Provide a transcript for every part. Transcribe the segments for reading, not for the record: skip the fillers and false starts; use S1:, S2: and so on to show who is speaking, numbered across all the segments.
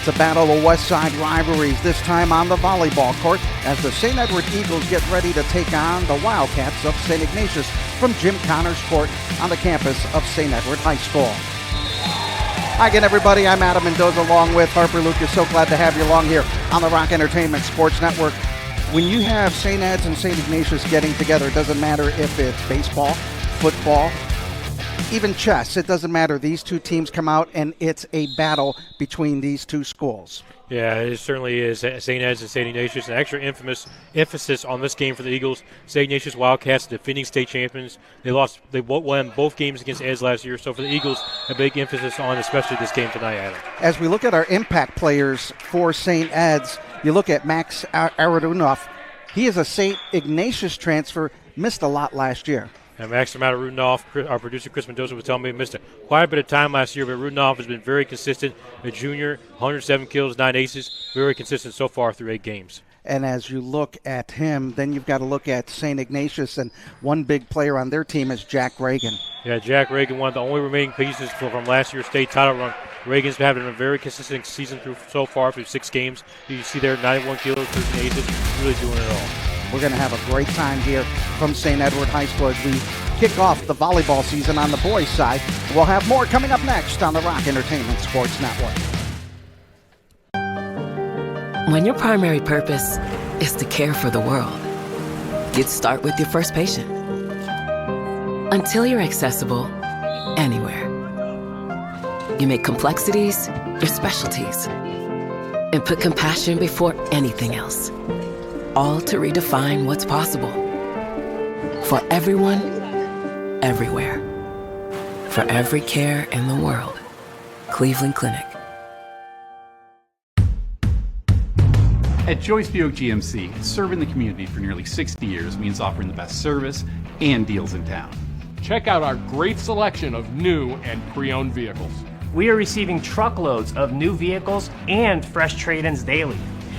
S1: It's a battle of West Side rivalries, this time on the volleyball court, as the St. Edward Eagles get ready to take on the Wildcats of Saint Ignatius from Jim Connors Court on the campus of St. Edward High School. Hi again, everybody. I'm Adam Mendoza along with Harper Lucas. So glad to have you along here on the Rock Entertainment Sports Network. When you have St. Ed's and St. Ignatius getting together, it doesn't matter if it's baseball, football, even chess. It doesn't matter. These two teams come out, and it's a battle between these two schools.
S2: Yeah, it certainly is. St. Ed's and St. Ignatius, an extra emphasis on this game for the Eagles. St. Ignatius Wildcats, defending state champions. They won both games against Ed's last year. So for the Eagles, a big emphasis on especially this game tonight, Adam.
S1: As we look at our impact players for St. Ed's, you look at Max Aradunov. He is a St. Ignatius transfer, missed a lot last year.
S2: And Max Rudolph, our producer Chris Mendoza was telling me he missed quite a bit of time last year, but Rudolph has been very consistent. A junior, 107 kills, 9 aces, very consistent so far through 8 games.
S1: And as you look at him, then you've got to look at St. Ignatius, and one big player on their team is Jack Reagan.
S2: Yeah, Jack Reagan, one of the only remaining pieces from last year's state title run. Reagan's been having a very consistent season so far through 6 games. You see there, 91 kills, 13 aces, really doing it all.
S1: We're going to have a great time here from St. Edward High School as we kick off the volleyball season on the boys' side. We'll have more coming up next on the Rock Entertainment Sports Network.
S3: When your primary purpose is to care for the world, you'd start with your first patient. Until you're accessible anywhere. You make complexities your specialties and put compassion before anything else. All to redefine what's possible. For everyone, everywhere. For every care in the world. Cleveland Clinic.
S4: At Joyce Buick GMC, serving the community for nearly 60 years means offering the best service and deals in town.
S5: Check out our great selection of new and pre-owned vehicles.
S6: We are receiving truckloads of new vehicles and fresh trade-ins daily.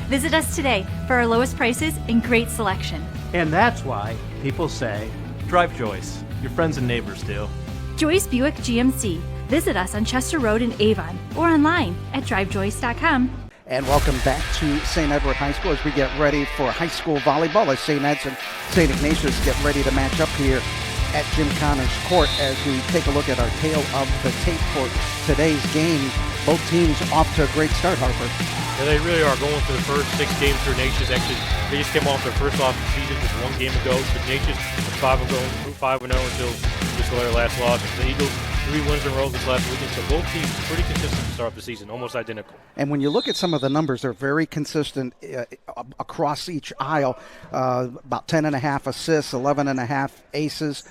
S7: Visit us today for our lowest prices and great selection.
S8: And that's why people say, drive Joyce. Your friends and neighbors do.
S7: Joyce Buick GMC. Visit us on Chester Road in Avon or online at drivejoyce.com.
S1: And welcome back to St. Edward High School as we get ready for high school volleyball as St. Ed's and St. Ignatius get ready to match up here at Jim Connors Court as we take a look at our tale of the tape for today's game. Both teams off to a great start, Harper.
S2: Yeah, they really are going for the first 6 games for Ignatius. Actually, they just came off their first loss of the season just 1 game ago. So Ignatius was 5-0 until just their last loss. And the Eagles, 3 wins in a row this last weekend. So both teams pretty consistent to start the season, almost identical. And
S1: when you look at some of the numbers, they're very consistent across each aisle. About 10.5 assists, 11.5 aces.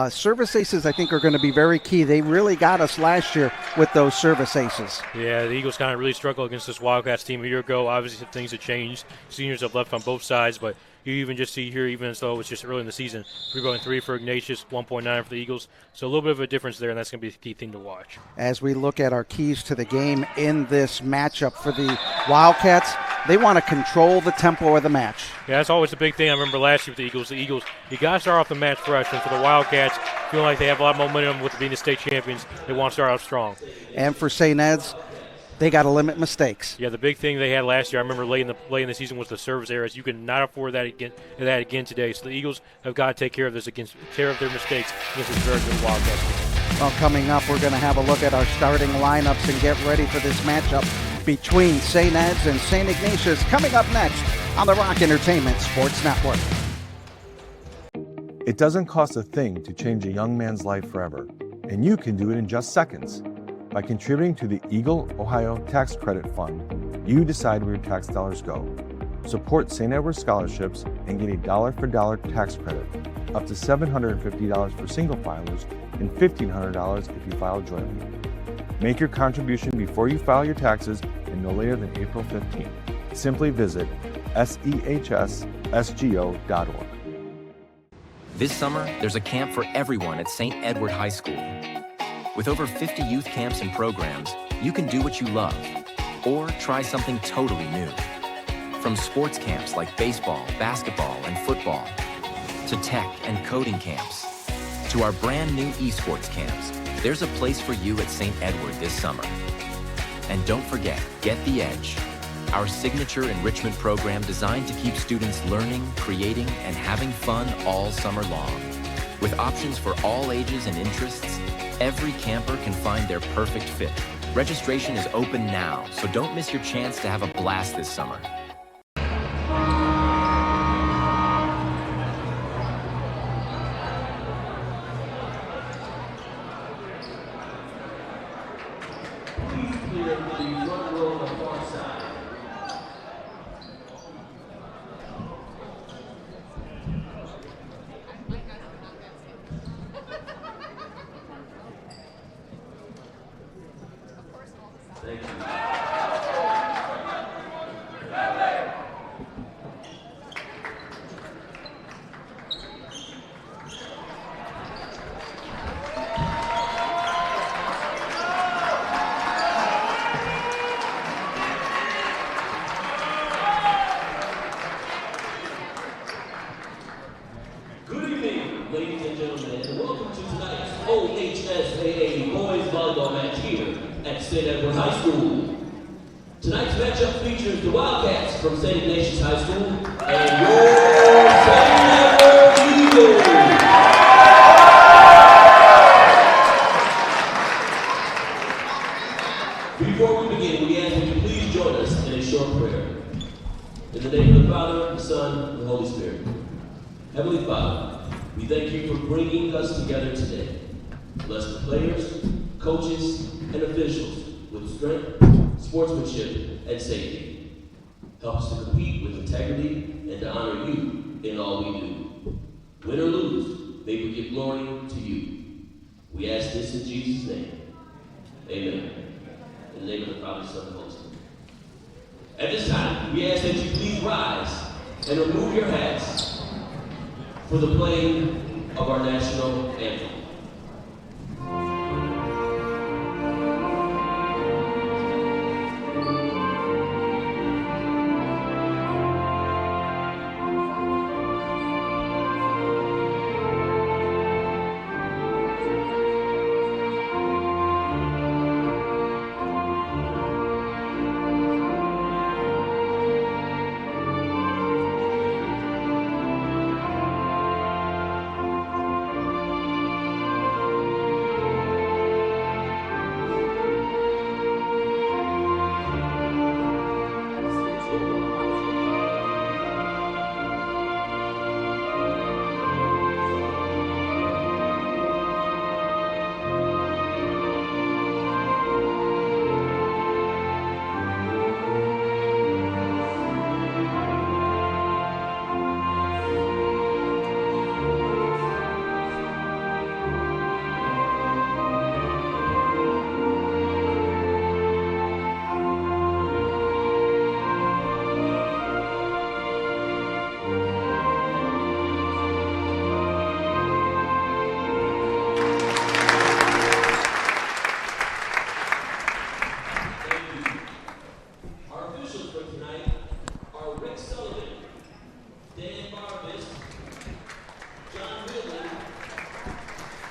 S1: Service aces, I think, are going to be very key. They really got us last year with those service aces.
S2: Yeah, the Eagles kind of really struggled against this Wildcats team a year ago. Obviously, things have changed. Seniors have left on both sides, but you even just see here, even though it's just early in the season, 3.3 for Ignatius, 1.9 for the Eagles. So a little bit of a difference there, and that's going to be the key thing to watch.
S1: As we look at our keys to the game in this matchup for the Wildcats, they want to control the tempo of the match.
S2: Yeah, that's always the big thing. I remember last year with the Eagles. The Eagles, you got to start off the match fresh. And for the Wildcats, feeling like they have a lot of momentum with being the state champions, they want to start out strong.
S1: And for St. Ed's, they got to limit mistakes.
S2: Yeah, the big thing they had last year, I remember late in the season, was the service errors. You cannot afford that again today. So the Eagles have got to take care of their mistakes against this very good Wildcats team.
S1: Well, coming up, we're going to have a look at our starting lineups and get ready for this matchup between St. Ed's and St. Ignatius coming up next on the Rock Entertainment Sports Network.
S9: It doesn't cost a thing to change a young man's life forever, and you can do it in just seconds. By contributing to the Eagle Ohio Tax Credit Fund, you decide where your tax dollars go. Support St. Edward scholarships and get a dollar-for-dollar tax credit, up to $750 for single filers and $1,500 if you file jointly. Make your contribution before you file your taxes and no later than April 15th. Simply visit sehssgo.org.
S10: This summer, there's a camp for everyone at Saint Edward High School. With over 50 youth camps and programs, you can do what you love or try something totally new. From sports camps like baseball, basketball, and football, to tech and coding camps, to our brand new esports camps, there's a place for you at St. Edward this summer. And don't forget, Get the Edge, our signature enrichment program designed to keep students learning, creating, and having fun all summer long. With options for all ages and interests, every camper can find their perfect fit. Registration is open now, so don't miss your chance to have a blast this summer.
S11: Ladies and gentlemen, and welcome to tonight's OHSAA Boys Volleyball match here at Saint Edward High School. Tonight's matchup features the Wildcats from Saint Ignatius High School and your Saint Edward Eagles. Before we begin, we ask that you please join us in a short prayer. In the name of the Father, the Son, and the Holy Spirit. Heavenly Father, we thank you for bringing us together today. Bless the players, coaches, and officials with strength, sportsmanship, and safety. Help us to compete with integrity and to honor you in all we do. Win or lose, may we give glory to you. We ask this in Jesus' name. Amen. In the name of the Father, Son, and Holy Spirit. At this time, we ask that you please rise and remove your hats for the playing of our national anthem.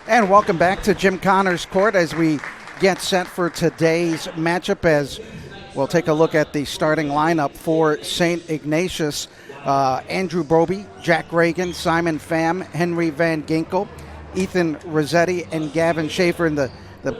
S1: And welcome back to Jim Connors Court as we get set for today's matchup, as we'll take a look at the starting lineup for St. Ignatius. Andrew Broby, Jack Reagan, Simon Pham, Henry Van Ginkel, Ethan Rossetti, and Gavin Schaefer. And the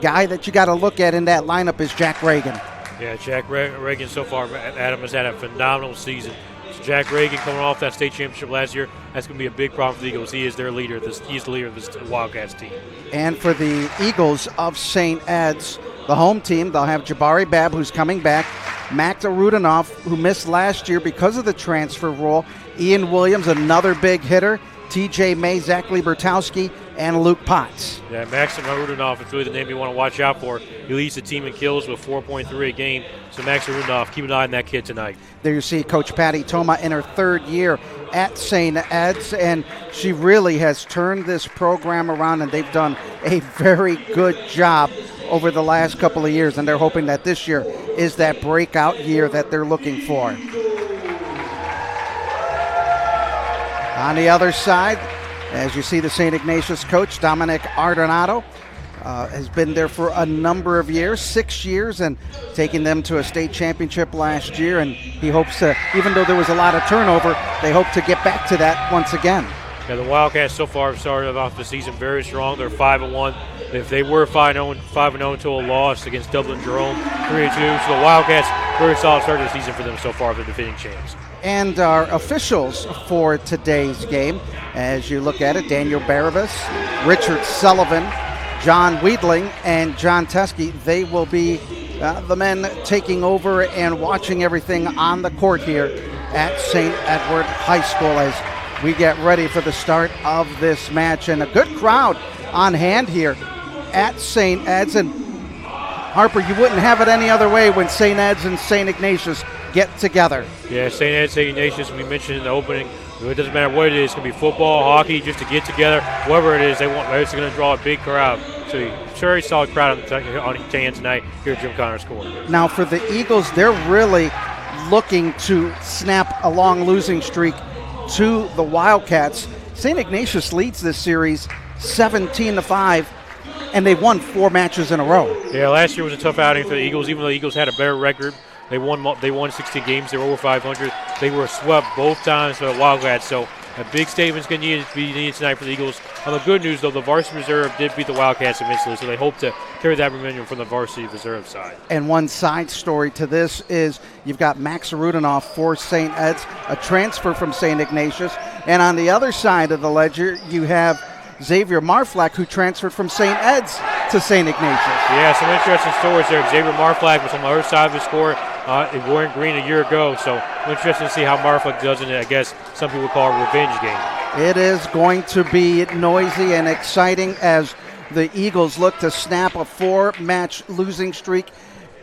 S1: guy that you got to look at in that lineup is Jack Reagan.
S2: Yeah, Jack Reagan so far, Adam, has had a phenomenal season. So Jack Reagan coming off that state championship last year, that's going to be a big problem for the Eagles. He is their leader. He's the leader of this Wildcats team.
S1: And for the Eagles of St. Ed's, the home team, they'll have Jabari Babb, who's coming back, Mac Rudinoff, who missed last year because of the transfer rule, Ian Williams, another big hitter, TJ May, Zachary Bertowski, and Luke Potts.
S2: Yeah, Maxim Rudinoff is really the name you want to watch out for. He leads the team in kills with 4.3 a game. So Maxim Rudinoff, keep an eye on that kid tonight.
S1: There you see Coach Patty Toma in her third year at St. Ed's, and she really has turned this program around, and they've done a very good job over the last couple of years, and they're hoping that this year is that breakout year that they're looking for. On the other side, as you see the St. Ignatius coach, Dominic Ardonato, has been there for a number of years, 6 years, and taking them to a state championship last year. And he hopes to, even though there was a lot of turnover, they hope to get back to that once again.
S2: Yeah, the Wildcats so far have started off the season very strong. They're 5-1. If they were 5-0 until a loss against Dublin Jerome, 3-2. So the Wildcats, very solid start to the season for them so far, the defending champs.
S1: And our officials for today's game, as you look at it, Daniel Barabas, Richard Sullivan, John Weedling, and John Teskey, they will be the men taking over and watching everything on the court here at St. Edward High School as we get ready for the start of this match. And a good crowd on hand here at St. Ed's. And Harper, you wouldn't have it any other way when St. Ed's and St. Ignatius get together.
S2: Yeah, St. Ed's, St. Ignatius, we mentioned in the opening, it doesn't matter what it is. It's going to be football, hockey, just to get together. Whatever it is, it's going to draw a big crowd. So very solid crowd on each hand tonight here at Jim Connors Court.
S1: Now for the Eagles, they're really looking to snap a long losing streak to the Wildcats. St. Ignatius leads this series 17-5, and they won 4 matches in a row.
S2: Yeah, last year was a tough outing for the Eagles, even though the Eagles had a better record. They won 16 games. They were over 500. They were swept both times by the Wildcats. So a big statement's going to be needed tonight for the Eagles. On the good news, though, the varsity reserve did beat the Wildcats immensely, so they hope to carry that momentum from the varsity reserve side.
S1: And one side story to this is you've got Max Rudenoff for St. Ed's, a transfer from St. Ignatius. And on the other side of the ledger, you have Xavier Marflack, who transferred from St. Ed's to St. Ignatius.
S2: Yeah, some interesting stories there. Xavier Marflack was on the other side of the score in Warren Green a year ago, so interesting to see how Marflack does in it. I guess some people call it a revenge game.
S1: It is going to be noisy and exciting as the Eagles look to snap a 4-match losing streak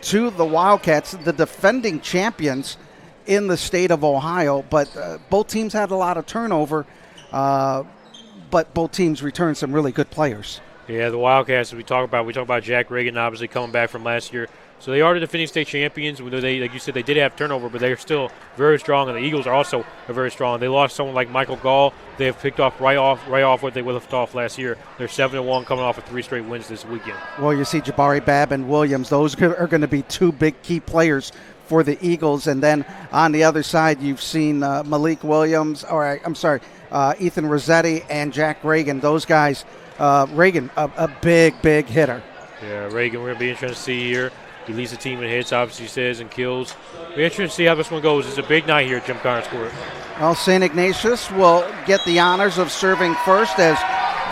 S1: to the Wildcats, the defending champions in the state of Ohio. But both teams had a lot of turnover, but both teams returned some really good players.
S2: Yeah, the Wildcats, we talk about Jack Reagan obviously coming back from last year. So they are the defending state champions. They, like you said, they did have turnover, but they're still very strong, and the Eagles are also very strong. They lost someone like Michael Gall. They have picked off right off what they left off last year. They're 7-1 coming off of 3 straight wins this weekend.
S1: Well, you see Jabari Babb and Williams. Those are going to be 2 big key players for the Eagles. And then on the other side, you've seen Malik Williams, Ethan Rossetti and Jack Reagan. Those guys, Reagan, a big hitter.
S2: Yeah, Reagan, we're going to be interested to see here. He leads the team in hits, obviously says, and kills. We're interested to see how this one goes. It's a big night here at Jim Connors Court.
S1: Well, St. Ignatius will get the honors of serving first as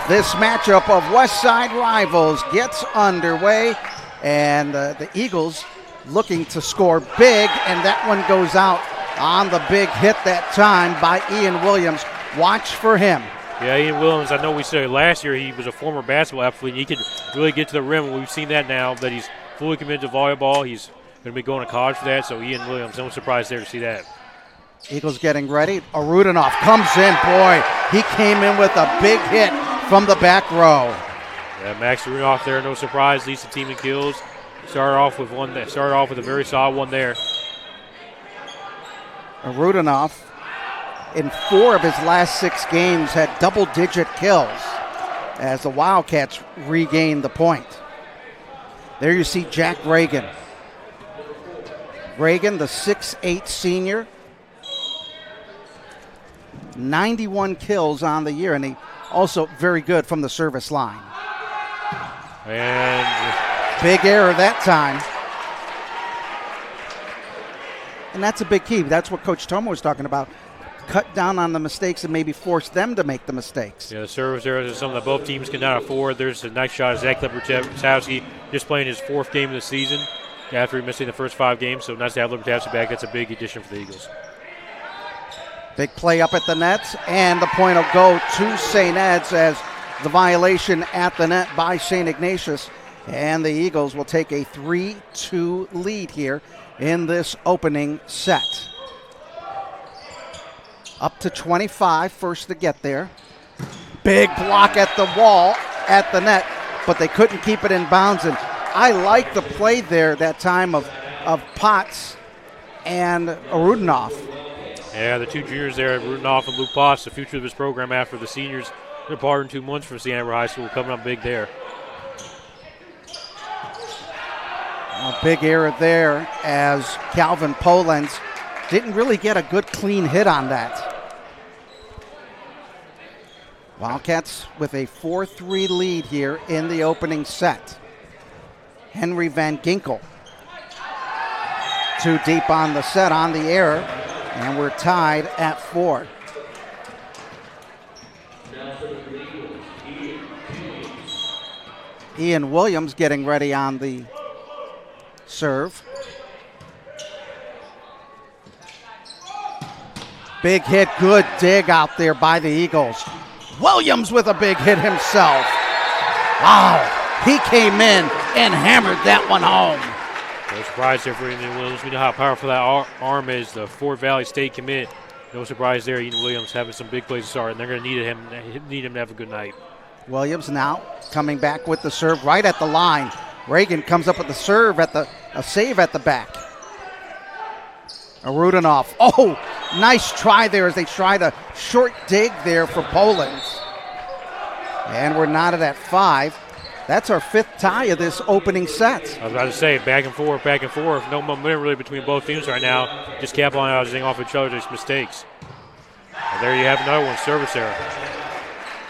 S1: this matchup of West Side rivals gets underway. And the Eagles looking to score big, and that one goes out on the big hit that time by Ian Williams. Watch for him.
S2: Yeah, Ian Williams, I know we said last year he was a former basketball athlete, and he could really get to the rim. We've seen that now that he's fully committed to volleyball. He's going to be going to college for that, so Ian Williams, no surprise there to see that.
S1: Eagles getting ready. Arudinoff comes in. Boy, he came in with a big hit from the back row.
S2: Yeah, Max Arudinoff there, no surprise, leads the team in kills. Started off with a very solid one there.
S1: Arudinoff, in 4 of his last 6 games, had double-digit kills as the Wildcats regained the point. There you see Jack Reagan. Reagan, the 6'8 senior, 91 kills on the year, and he also very good from the service line.
S2: And
S1: big error that time. And that's a big key. That's what Coach Tomo was talking about. Cut down on the mistakes and maybe force them to make the mistakes.
S2: Yeah, the service errors are something that both teams cannot afford. There's a nice shot of Zach Lepertowski just playing his 4th game of the season after missing the first 5 games. So nice to have Lepertowski back. That's a big addition for the Eagles.
S1: Big play up at the net, and the point will go to St. Ed's as the violation at the net by St. Ignatius. And the Eagles will take a 3-2 lead here in this opening set. Up to 25, first to get there. Big block at the wall, at the net, but they couldn't keep it in bounds. And I like the play there that time of Potts and Arudinoff.
S2: Yeah, the 2 juniors there, Rudenoff and Luke Potts, the future of this program after the seniors depart in 2 months from St. Edward High School, coming up big there.
S1: A big error there as Calvin Polens didn't really get a good clean hit on that. Wildcats with a 4-3 lead here in the opening set. Henry Van Ginkel. Too deep on the set on the error, and we're tied at 4. Ian Williams getting ready on the serve. Big hit, good dig out there by the Eagles. Williams with a big hit himself. Wow, he came in and hammered that one home.
S2: No surprise there for Ian Williams. We know how powerful that arm is, the Fort Valley State commit. No surprise there, Ian Williams having some big plays to start, and they're going to need him to have a good night.
S1: Williams now coming back with the serve right at the line. Reagan comes up with the serve at a save at the back. Arudinoff. Oh, nice try there as they tried a short dig there for Polens. And we're knotted at 5. That's our 5th tie of this opening set.
S2: I was about to say, back and forth. No momentum really between both teams right now. Just capitalizing off each other's mistakes. And there you have another one, service error.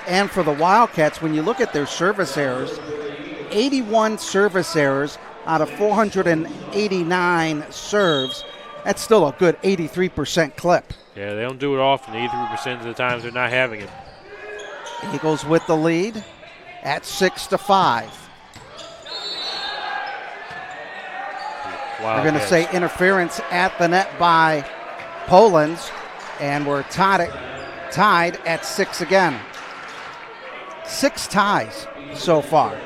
S1: And for the Wildcats, when you look at their service errors, 81 service errors out of 489 serves. That's still a good 83% clip.
S2: Yeah, they don't do it often. 83% of the times they're not having it.
S1: Eagles with the lead at 6-5. We're going to say interference at the net by Polens, and we're tied at 6 again. 6 ties so far.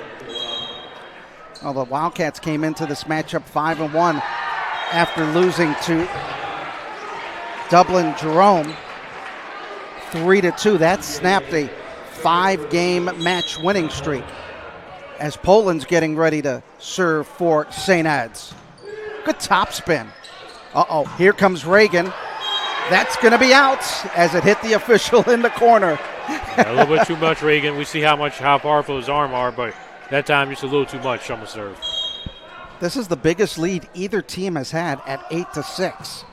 S1: Well, the Wildcats came into this matchup 5-1 after losing to Dublin Jerome 3-2. That snapped a 5-game match winning streak as Polens getting ready to serve for St. Ed's. Good top spin. Here comes Reagan. That's going to be out as it hit the official in the corner.
S2: A little bit too much, Reagan. We see how powerful his arm are, but that time just a little too much on the serve.
S1: This is the biggest lead either team has had at 8-6.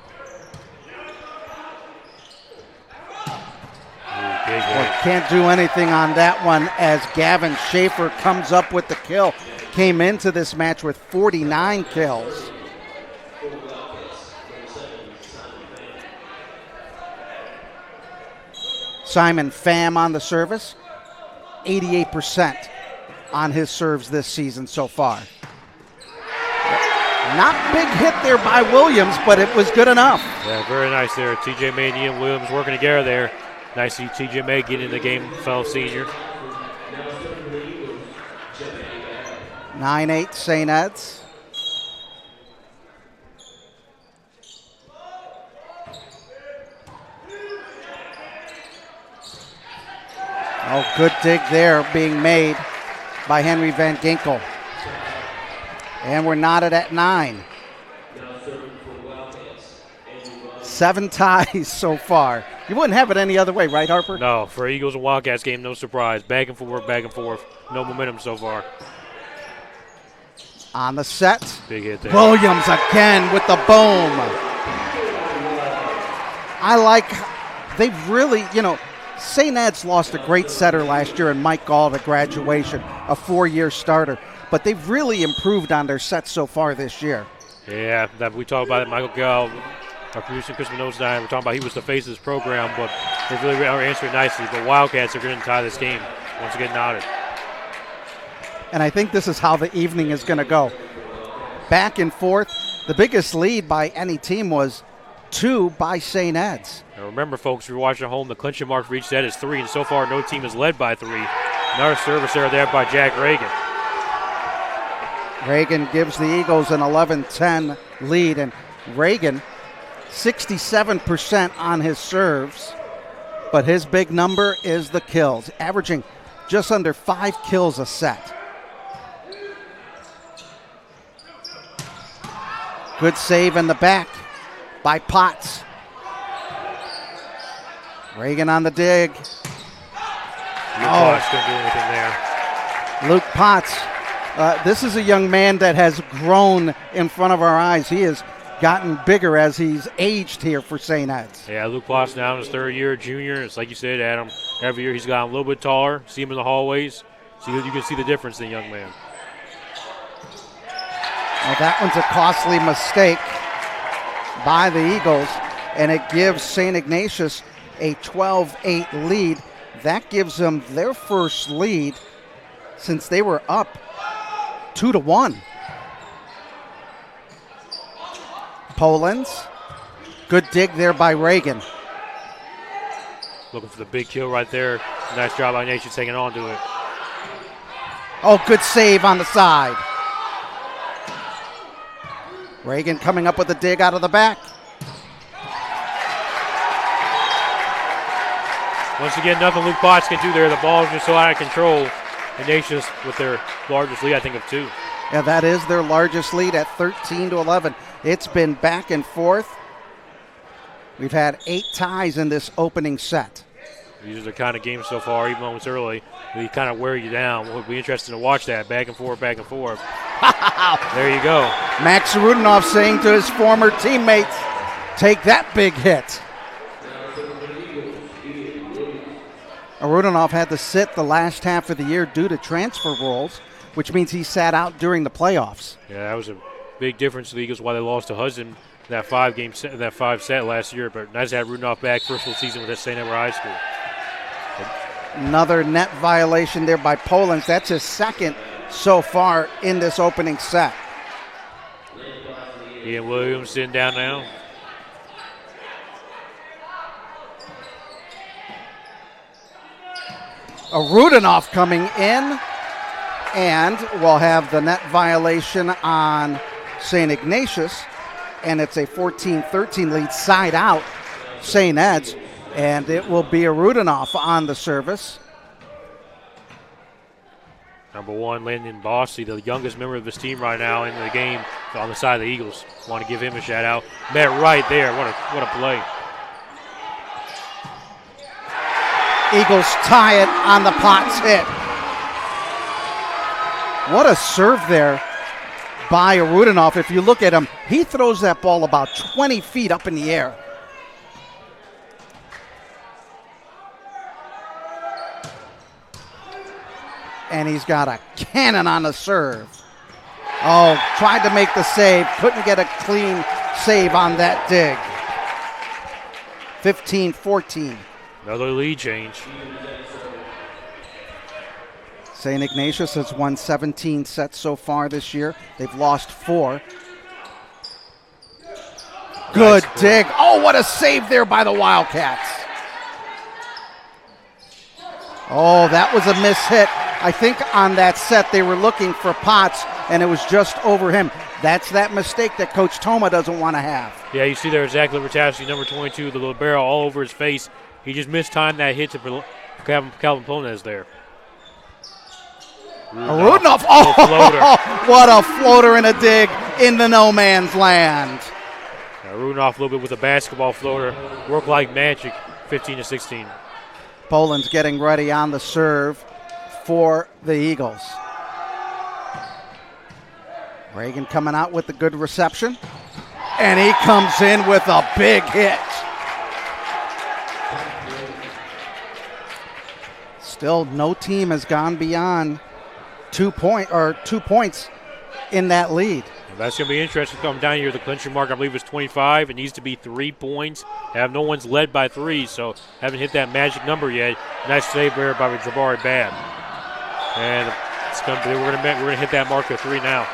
S1: Can't do anything on that one as Gavin Schaefer comes up with the kill. Came into this match with 49 kills. Simon Pham on the service, 88% on his serves this season so far. Not big hit there by Williams, but it was good enough.
S2: Yeah, very nice there. TJ May and Ian Williams working together there. Nice to see TJ May get in the game, fellow senior.
S1: 9-8 St. Ed's. Oh, good dig there being made by Henry Van Ginkel. And we're knotted at 9. 7 ties so far. You wouldn't have it any other way, right, Harper?
S2: No, for Eagles and Wildcats game, no surprise. Back and forth. No momentum so far.
S1: On the set.
S2: Big hit there.
S1: Williams again with the boom. I like, they've really, St. Ed's lost a great setter last year in Mike Gall at graduation, a 4-year starter. But they've really improved on their sets so far this year.
S2: Yeah, that we talked about it. Michael Gall, our producer Chris Minoz and I were talking about he was the face of this program, but they really are answering nicely. But Wildcats are going to tie this game once again knotted.
S1: And I think this is how the evening is going to go. Back and forth. The biggest lead by any team was 2 by St. Ed's.
S2: Now remember, folks, if you're watching at home, the clinching mark for each set is 3, and so far no team is led by 3. Another service error there by Jack Reagan.
S1: Reagan gives the Eagles an 11-10 lead, and Reagan 67% on his serves, but his big number is the kills, averaging just under 5 kills a set. Good save in the back by Potts. Reagan on the dig.
S2: Potts couldn't do anything there.
S1: Luke Potts This is a young man that has grown in front of our eyes. He has gotten bigger as he's aged here for St. Ed's.
S2: Yeah, Luke Potts now in his third year, junior. It's like you said, Adam, every year he's gotten a little bit taller. See him in the hallways. You can see the difference in the young man.
S1: Well, that one's a costly mistake by the Eagles, and it gives St. Ignatius a 12-8 lead. That gives them their first lead since they were up 2-1. Poland's. Good dig there by Reagan.
S2: Looking for the big kill right there. Nice job by Ignatius taking on to it.
S1: Oh, good save on the side. Reagan coming up with a dig out of the back.
S2: Once again, nothing Luke Potts can do there. The ball is just so out of control. Ignatius with their largest lead, I think, of 2.
S1: Yeah, that is their largest lead at 13-11. It's been back and forth. We've had 8 ties in this opening set.
S2: These are the kind of games so far, even moments early, they kind of wear you down. It'll be interesting to watch that back and forth, back and forth. There you go.
S1: Max Rudinoff saying to his former teammates, take that big hit. Rudinoff had to sit the last half of the year due to transfer rules, which means he sat out during the playoffs.
S2: Yeah, that was a big difference to the Eagles why they lost to Hudson that 5 set last year. But nice to have Rudinoff back first full season with that St. Edward High School.
S1: Another net violation there by Poland. That's his second so far in this opening set.
S2: Ian Williams sitting down now.
S1: Rudinoff coming in, and we'll have the net violation on St. Ignatius, and it's a 14-13 lead side out St. Ed's, and it will be a Rudinoff on the service.
S2: Number 1, Landon Bossy, the youngest member of this team right now in the game on the side of the Eagles. Want to give him a shout out. Met right there. What a play.
S1: Eagles tie it on the Potts hit. What a serve there by Rudinoff. If you look at him, he throws that ball about 20 feet up in the air. And he's got a cannon on the serve. Oh, tried to make the save. Couldn't get a clean save on that dig. 15-14.
S2: Another lead change.
S1: St. Ignatius has won 17 sets so far this year. They've lost 4. Good dig. Oh, what a save there by the Wildcats. Oh, that was a miss hit. I think on that set they were looking for Potts, and it was just over him. That's that mistake that Coach Toma doesn't want to have.
S2: Yeah, you see there Zach Libertassi, number 22, the little barrel all over his face. He just mistimed that hit to Calvin Ponez there.
S1: Rudinoff. Oh, what a floater and a dig into no man's land.
S2: Now, Rudinoff a little bit with a basketball floater. Work like magic, 15-16.
S1: Poland's getting ready on the serve for the Eagles. Reagan coming out with the good reception. And he comes in with a big hit. Still, no team has gone beyond 2 points in that lead.
S2: Well, that's going to be interesting coming down here. The clincher mark, I believe, is 25. It needs to be 3 points. No one's led by 3, so haven't hit that magic number yet. Nice save there by Jabari Babb. And we're going to hit that mark of 3 now.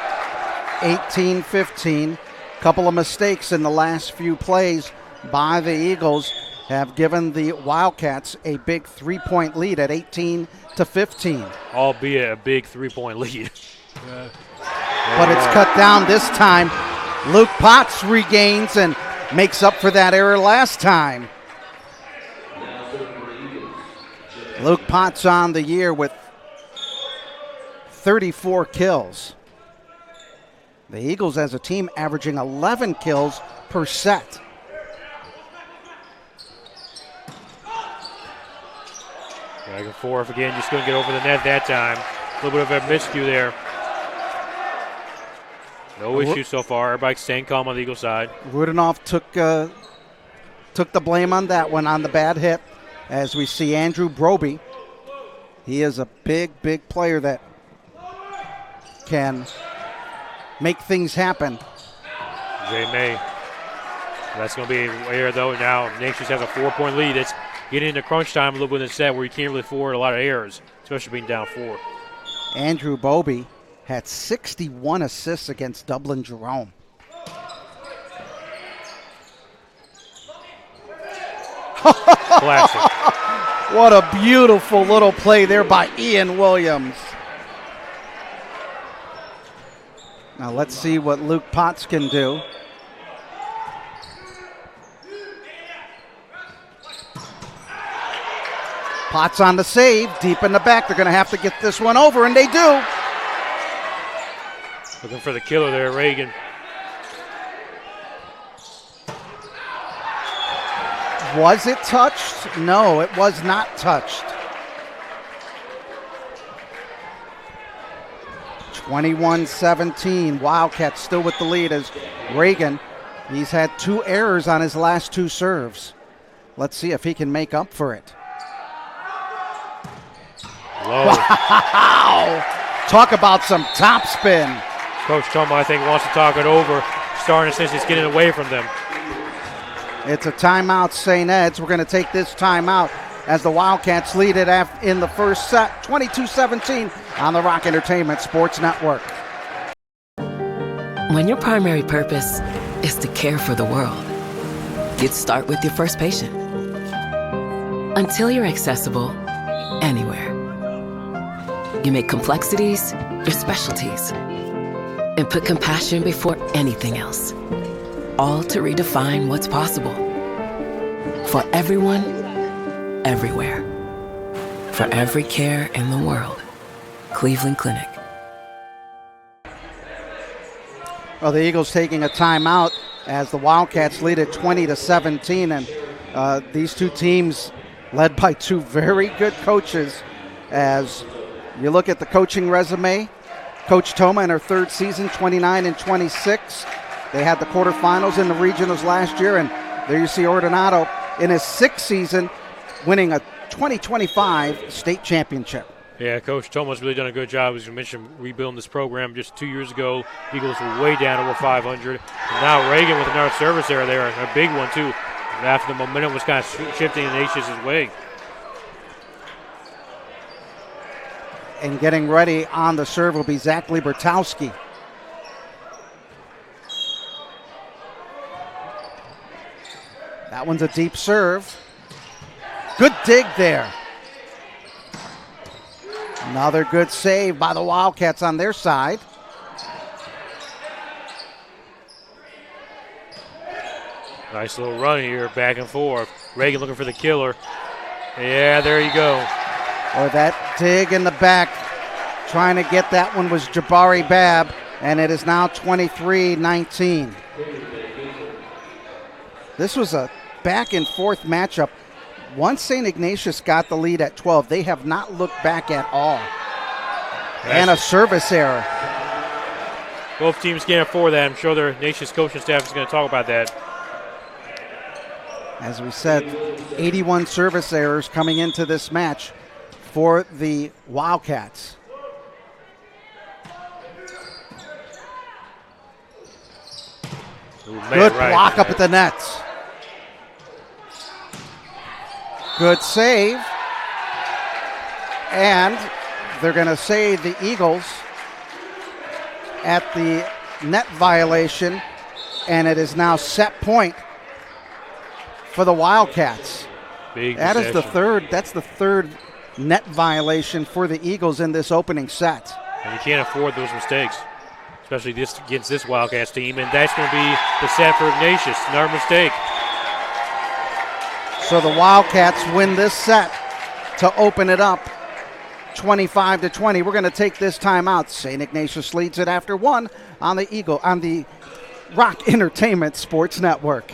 S1: 18-15. Couple of mistakes in the last few plays by the Eagles have given the Wildcats a big 3-point lead at 18-15.
S2: Albeit a big 3-point lead.
S1: But it's cut down this time. Luke Potts regains and makes up for that error last time. Luke Potts on the year with 34 kills. The Eagles as a team averaging 11 kills per set.
S2: Back and forth again, just couldn't get over the net that time. A little bit of a miscue there. No issue so far. Everybody's staying calm on the Eagle side.
S1: Rudenoff took the blame on that one, on the bad hit, as we see Andrew Broby. He is a big, big player that can make things happen.
S2: Jay May. That's going to be air, though. Now, Ignatius has a 4-point lead. It's getting into crunch time a little bit in the set where you can't really afford a lot of errors, especially being down 4.
S1: Andrew Broby had 61 assists against Dublin Jerome.
S2: Classic.
S1: What a beautiful little play there by Ian Williams. Now let's see what Luke Potts can do. Potts on the save, deep in the back. They're going to have to get this one over, and they do.
S2: Looking for the killer there, Reagan.
S1: Was it touched? No, it was not touched. 21-17. Wildcats still with the lead as Reagan. He's had 2 errors on his last 2 serves. Let's see if he can make up for it.
S2: Low.
S1: Wow! Talk about some top spin.
S2: Coach Toma, I think, wants to talk it over, starting since he's getting away from them.
S1: It's a timeout, St. Ed's. We're going to take this timeout as the Wildcats lead it in the first set, 22-17 on the Rock Entertainment Sports Network.
S3: When your primary purpose is to care for the world, you'd start with your first patient. Until you're accessible anywhere. You make complexities your specialties and put compassion before anything else. All to redefine what's possible. For everyone, everywhere. For every care in the world. Cleveland Clinic.
S1: Well, the Eagles taking a timeout as the Wildcats lead at 20-17, and these two teams led by 2 very good coaches. As you look at the coaching resume, Coach Toma in her 3rd season, 29-26. They had the quarterfinals in the regionals last year, and there you see Ordinato in his 6th season winning a 2025 state championship.
S2: Yeah, Coach Toma's really done a good job, as you mentioned, rebuilding this program. Just 2 years ago, Eagles were way down over 500. And now Reagan with another service error there, a big one too, after the momentum was kind of shifting in Ignatius' way.
S1: And getting ready on the serve will be Zach Libertowski. That one's a deep serve. Good dig there. Another good save by the Wildcats on their side.
S2: Nice little run here, back and forth. Reagan looking for the killer. Yeah, there you go.
S1: Or that dig in the back. Trying to get that one was Jabari Babb, and it is now 23-19. This was a back and forth matchup. Once St. Ignatius got the lead at 12, they have not looked back at all. And a service error.
S2: Both teams can't afford that. I'm sure their Ignatius coaching staff is going to talk about that.
S1: As we said, 81 service errors coming into this match for the Wildcats. Good block up at the nets. Good save. And they're going to save the Eagles at the net violation, and it is now set point for the Wildcats. That is the third. That's the third net violation for the Eagles in this opening set.
S2: And you can't afford those mistakes, especially against this Wildcats team, and that's going to be the set for Ignatius. Another mistake.
S1: So the Wildcats win this set to open it up 25-20. We're going to take this time out. St. Ignatius leads it after 1 on the Rock Entertainment Sports Network.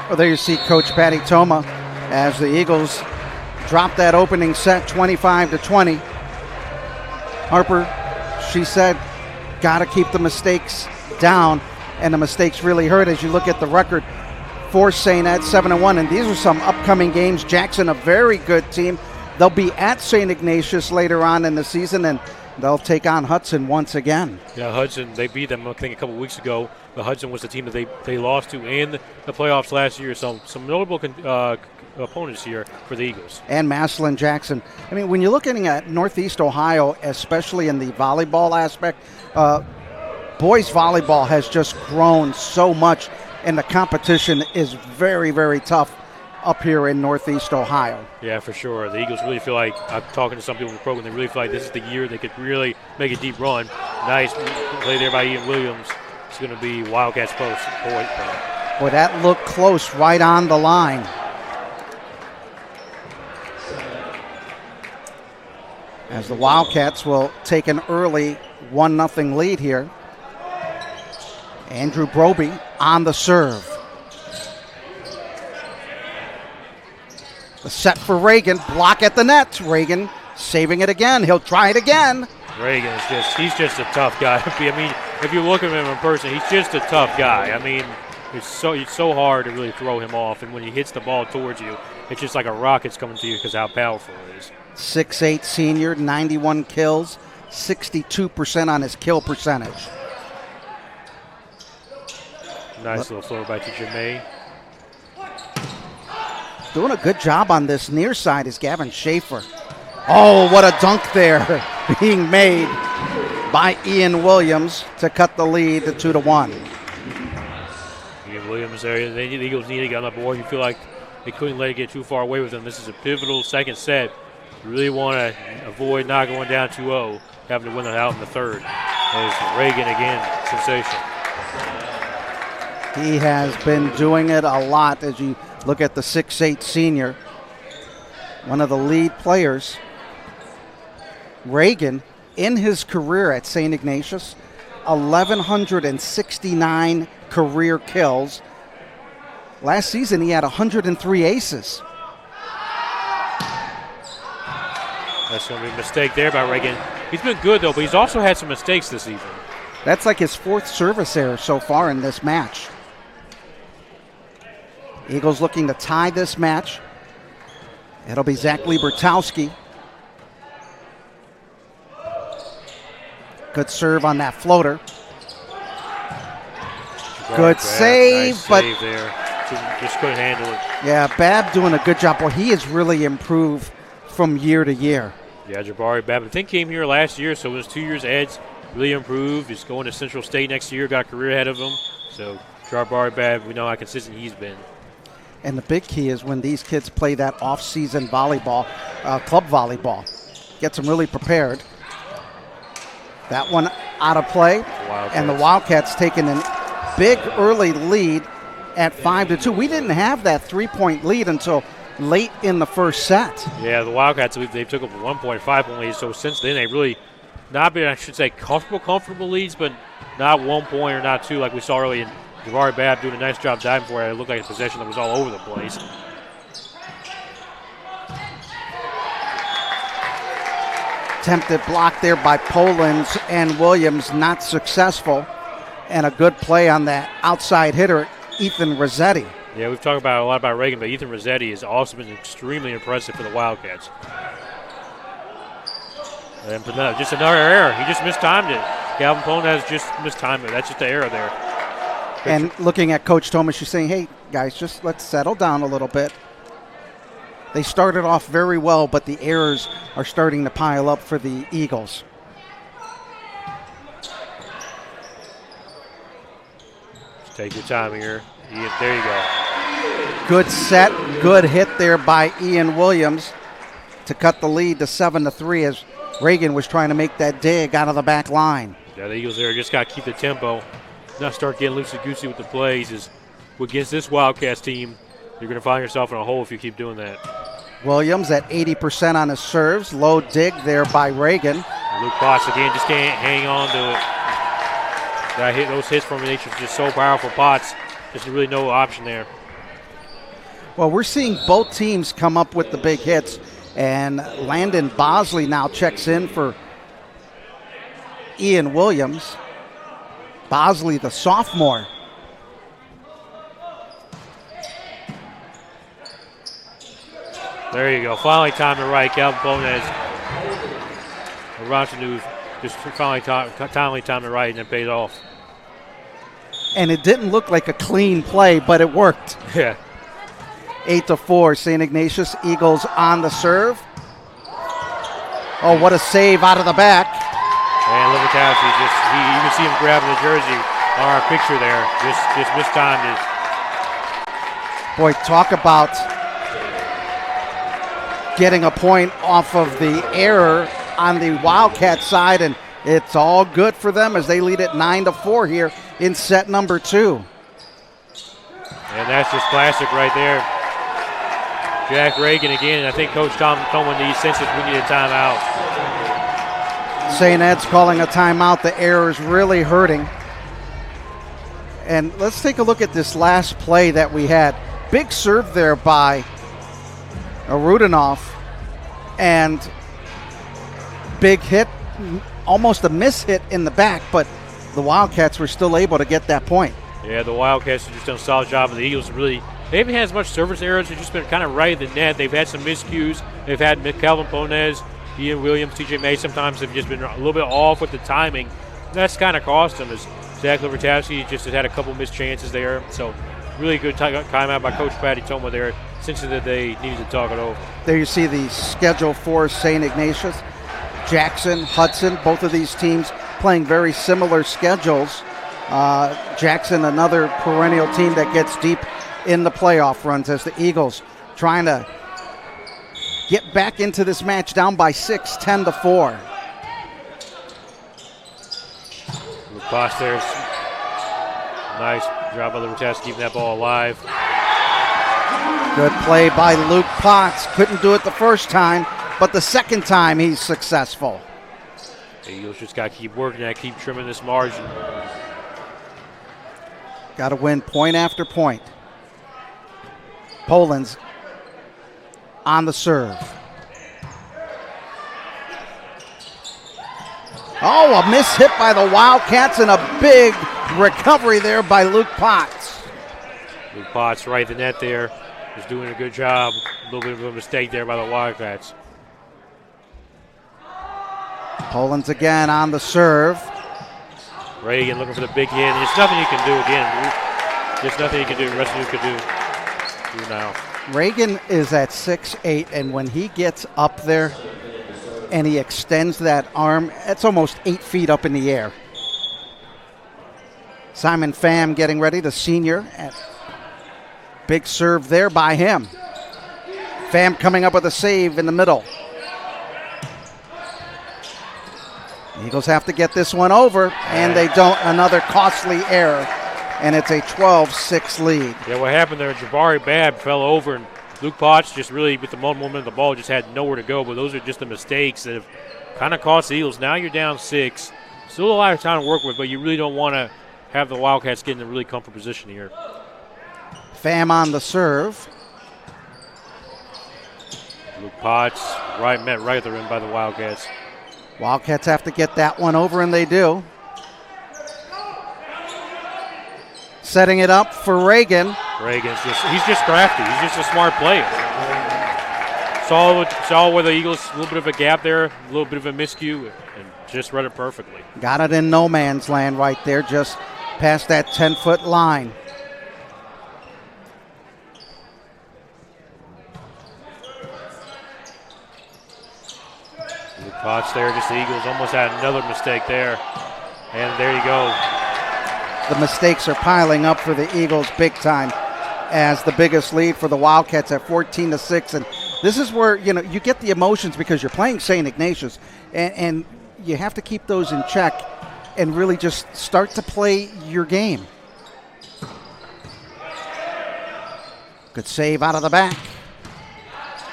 S1: Well, there you see Coach Patty Toma as the Eagles drop that opening set 25-20. Harper, she said, got to keep the mistakes down, and the mistakes really hurt as you look at the record for St. Ed, 7-1, and these are some upcoming games. Jackson, a very good team. They'll be at Saint Ignatius later on in the season, and they'll take on Hudson once again.
S2: Yeah, Hudson, they beat them, I think, a couple weeks ago. But Hudson was the team that they lost to in the playoffs last year. So some notable opponents here for the Eagles.
S1: And Massillon Jackson. I mean, when you're looking at Northeast Ohio, especially in the volleyball aspect, boys volleyball has just grown so much, and the competition is very, very tough up here in Northeast Ohio.
S2: Yeah, for sure. The Eagles really feel like, I'm talking to some people in the program, they really feel like this is the year they could really make a deep run. Nice play there by Ian Williams. It's going to be Wildcats post.
S1: Boy, that looked close right on the line. As the Wildcats will take an early 1-0 lead here. Andrew Broby on the serve. The set for Reagan, block at the net. Reagan saving it again. He'll try it again.
S2: Reagan is he's just a tough guy. I mean, if you look at him in person, he's just a tough guy. I mean, it's so hard to really throw him off, and when he hits the ball towards you, it's just like a rocket's coming to you because how powerful it is.
S1: 6'8" senior, 91 kills, 62% on his kill percentage.
S2: Nice little throw back to Jamae.
S1: Doing a good job on this near side is Gavin Schaefer. Oh, what a dunk there being made by Ian Williams to cut the lead to 2-1.
S2: Ian Williams there. The Eagles need to get on the board. You feel like they couldn't let it get too far away with them. This is a pivotal second set. You really want to avoid not going down 2-0, having to win it out in the third. There's Reagan again, sensation.
S1: He has been doing it a lot as you look at the 6'8" senior, one of the lead players. Reagan, in his career at St. Ignatius, 1,169 career kills. Last season, he had 103 aces.
S2: That's going to be a mistake there by Reagan. He's been good, though, but he's also had some mistakes this season.
S1: That's like his fourth service error so far in this match. Eagles looking to tie this match. It'll be Zach Liebertowski. Good serve on that floater. Good save,
S2: nice
S1: but
S2: save there. Just couldn't handle it.
S1: Yeah, Bab doing a good job. Well, he has really improved from year to year.
S2: Yeah, Jabari Bab, I think came here last year, so it was 2 years Ed's really improved. He's going to Central State next year, got a career ahead of him. So Jabari Bab, we know how consistent he's been.
S1: And the big key is when these kids play that off-season volleyball, club volleyball, gets them really prepared. That one out of play, and the Wildcats taking a big early lead at 5-2. We didn't have that 3-point lead until late in the first set.
S2: Yeah, the Wildcats, they took up a 1.5-point lead, so since then they've really not been, I should say, comfortable leads, but not 1 point or not 2 like we saw early. And Jabari Bab doing a nice job diving for it. It looked like a possession that was all over the place.
S1: Attempted block there by Polans and Williams, not successful. And a good play on that outside hitter, Ethan Rossetti.
S2: Yeah, we've talked a lot about Reagan, but Ethan Rossetti has also been extremely impressive for the Wildcats. And just another error. He just mistimed it. Galvin Poland has just mistimed it. That's just the error there.
S1: And looking at Coach Thomas, she's saying, hey, guys, just let's settle down a little bit. They started off very well, but the errors are starting to pile up for the Eagles.
S2: Just take your time here. There you go.
S1: Good set, good hit there by Ian Williams to cut the lead to 7-3 as Reagan was trying to make that dig out of the back line.
S2: Yeah, the Eagles there just got to keep the tempo, not start getting loosey-goosey with the plays. Against this Wildcats team, you're going to find yourself in a hole if you keep doing that.
S1: Williams at 80% on his serves. Low dig there by Reagan.
S2: Luke Potts again just can't hang on to it. Those hits from Ignatius are just so powerful. Potts, there's really no option there.
S1: Well, we're seeing both teams come up with the big hits, and Landon Bosley now checks in for Ian Williams. Bosley, the sophomore.
S2: There you go. Finally timed it right. Calvin Bonez. Ronson just finally timely timed it right, and it paid off.
S1: And it didn't look like a clean play, but it worked.
S2: Yeah.
S1: 8-4, St. Ignatius Eagles on the serve. Oh, what a save out of the back.
S2: And Levitowski you can see him grabbing the jersey on our picture there. Just mistimed it.
S1: Boy, talk about getting a point off of the error on the Wildcat side, and it's all good for them as they lead it 9-4 here in set number 2.
S2: And that's just classic right there. Jack Reagan again, and I think Coach Tom Coleman needs senses we need a timeout.
S1: St. Ed's calling a timeout. The error is really hurting. And let's take a look at this last play that we had. Big serve there by Rudinoff, and big hit, almost a miss hit in the back, but the Wildcats were still able to get that point.
S2: Yeah, the Wildcats have just done a solid job, and the Eagles really, they haven't had as much service errors. They've just been kind of right at the net. They've had some miscues. They've had Calvin Ponez, Ian Williams, TJ May sometimes have just been a little bit off with the timing. That's kind of cost them, as Zach Levitowski just has had a couple missed chances there. So really good timeout by Coach Patty Toma there, since that they needed to talk it over.
S1: There you see the schedule for St. Ignatius. Jackson, Hudson, both of these teams playing very similar schedules. Jackson, another perennial team that gets deep in the playoff runs, as the Eagles trying to get back into this match down by 6, 10-4.
S2: Pass there. Nice job by Levitowski keeping that ball alive.
S1: Good play by Luke Potts. Couldn't do it the first time, but the second time he's successful.
S2: The Eagles just got to keep working at, keep trimming this margin.
S1: Got to win point after point. Poland's on the serve. Oh, a miss hit by the Wildcats and a big recovery there by Luke Potts.
S2: Luke Potts right in the net there. Is doing a good job. A little bit of a mistake there by the Wildcats.
S1: Poland's again on the serve.
S2: Reagan looking for the big hit. There's nothing you can do again. There's nothing you can do. The rest of you could do now.
S1: Reagan is at 6'8", and when he gets up there and he extends that arm, it's almost 8 feet up in the air. Simon Pham getting ready, the senior. Big serve there by him. Pham coming up with a save in the middle. Eagles have to get this one over, and they don't. Another costly error, and it's a 12-6 lead.
S2: Yeah, what happened there, Jabari Babb fell over, and Luke Potts just really, with the momentum of the ball, just had nowhere to go. But those are just the mistakes that have kind of cost the Eagles. Now you're down 6. Still a lot of time to work with, but you really don't want to have the Wildcats get in a really comfortable position here.
S1: Pham on the serve.
S2: Luke Potts met right at the rim by the Wildcats.
S1: Wildcats have to get that one over, and they do. Setting it up for Reagan.
S2: He's just crafty. He's just a smart player. Saw where the Eagles, a little bit of a gap there, a little bit of a miscue, and just read it perfectly.
S1: Got it in no man's land right there, just past that 10-foot line.
S2: Luke Potts there, just the Eagles almost had another mistake there. And there you go.
S1: The mistakes are piling up for the Eagles big time, as the biggest lead for the Wildcats at 14-6. And this is where, you get the emotions because you're playing St. Ignatius, and you have to keep those in check and really just start to play your game. Good save out of the back.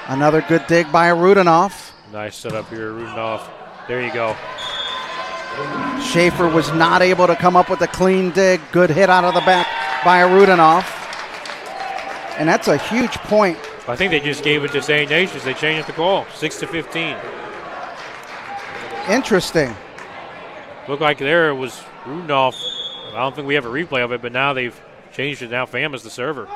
S1: Another good dig by Rudinoff.
S2: Nice setup here, Rudinoff. There you go.
S1: Schaefer was not able to come up with a clean dig. Good hit out of the back by Rudinoff. And that's a huge point.
S2: I think they just gave it to St. Ignatius. They changed the call, 6-15.
S1: Interesting.
S2: Looked like there was Rudolph. I don't think we have a replay of it, but now they've changed it. Now Pham is the server.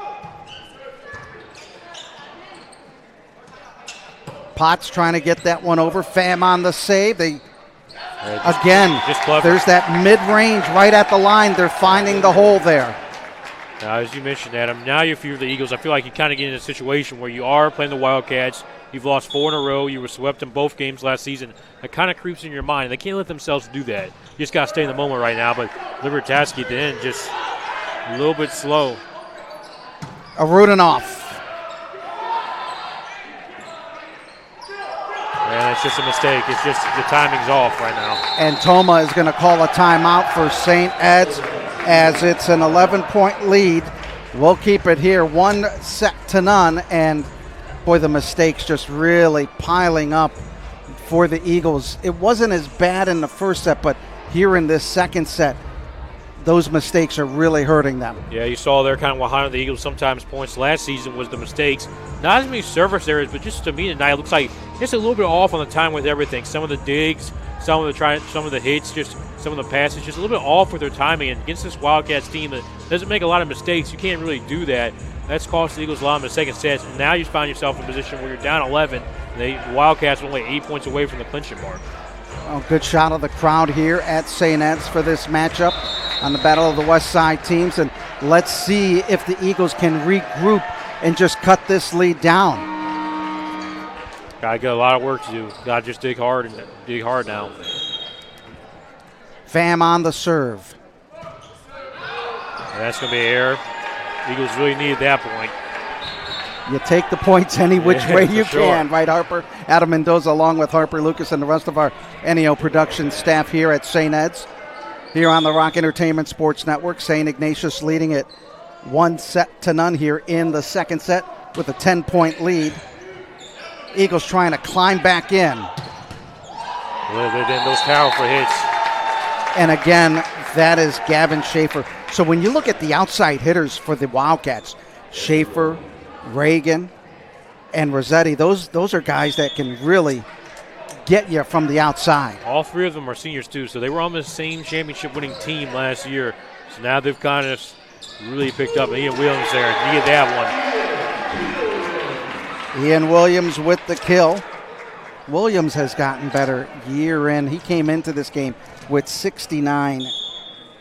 S1: Potts trying to get that one over. Pham on the save. There's that mid-range right at the line. They're finding the hole there.
S2: Now, as you mentioned, Adam, now if you're the Eagles, I feel like you kind of get in a situation where you are playing the Wildcats. You've lost 4 in a row. You were swept in both games last season. That kind of creeps in your mind. They can't let themselves do that. You just got to stay in the moment right now. But Libertaski at the end just a little bit slow.
S1: Arudinoff.
S2: And it's just a mistake. It's just the timing's off right now.
S1: And Toma is going to call a timeout for St. Ed's as it's an 11-point lead. We'll keep it here 1-0. And boy, the mistakes just really piling up for the Eagles. It wasn't as bad in the first set, but here in this second set, those mistakes are really hurting them.
S2: Yeah, you saw there kind of what haunted the Eagles sometimes points last season was the mistakes. Not as many service errors, but just to me tonight, it looks like just a little bit off on the time with everything. Some of the digs, some of the hits, just some of the passes, just a little bit off with their timing. And against this Wildcats team that doesn't make a lot of mistakes, you can't really do that. That's cost the Eagles a lot in the second set. And now you find yourself in a position where you're down 11. The Wildcats are only 8 points away from the clinching mark.
S1: Oh, good shot of the crowd here at St. Ed's for this matchup on the Battle of the West Side teams. And let's see if the Eagles can regroup and just cut this lead down.
S2: Got a lot of work to do. Got to just dig hard now.
S1: Pham on the serve.
S2: And that's going to be an error. Eagles really needed that point.
S1: You take the points any which way you can,
S2: sure.
S1: right, Harper? Adam Mendoza along with Harper Lucas and the rest of our NEO production staff here at St. Ed's. Here on the Rock Entertainment Sports Network, St. Ignatius leading it 1-0 here in the second set with a 10-point lead. Eagles trying to climb back in.
S2: A little bit in those powerful hits.
S1: And again, that is Gavin Schaefer. So when you look at the outside hitters for the Wildcats, Schaefer, Reagan, and Rossetti, those are guys that can really get you from the outside.
S2: All three of them are seniors too, so they were on the same championship-winning team last year. So now they've kind of really picked up. Ian Williams there, needed that one.
S1: Ian Williams with the kill. Williams has gotten better year in. He came into this game with 69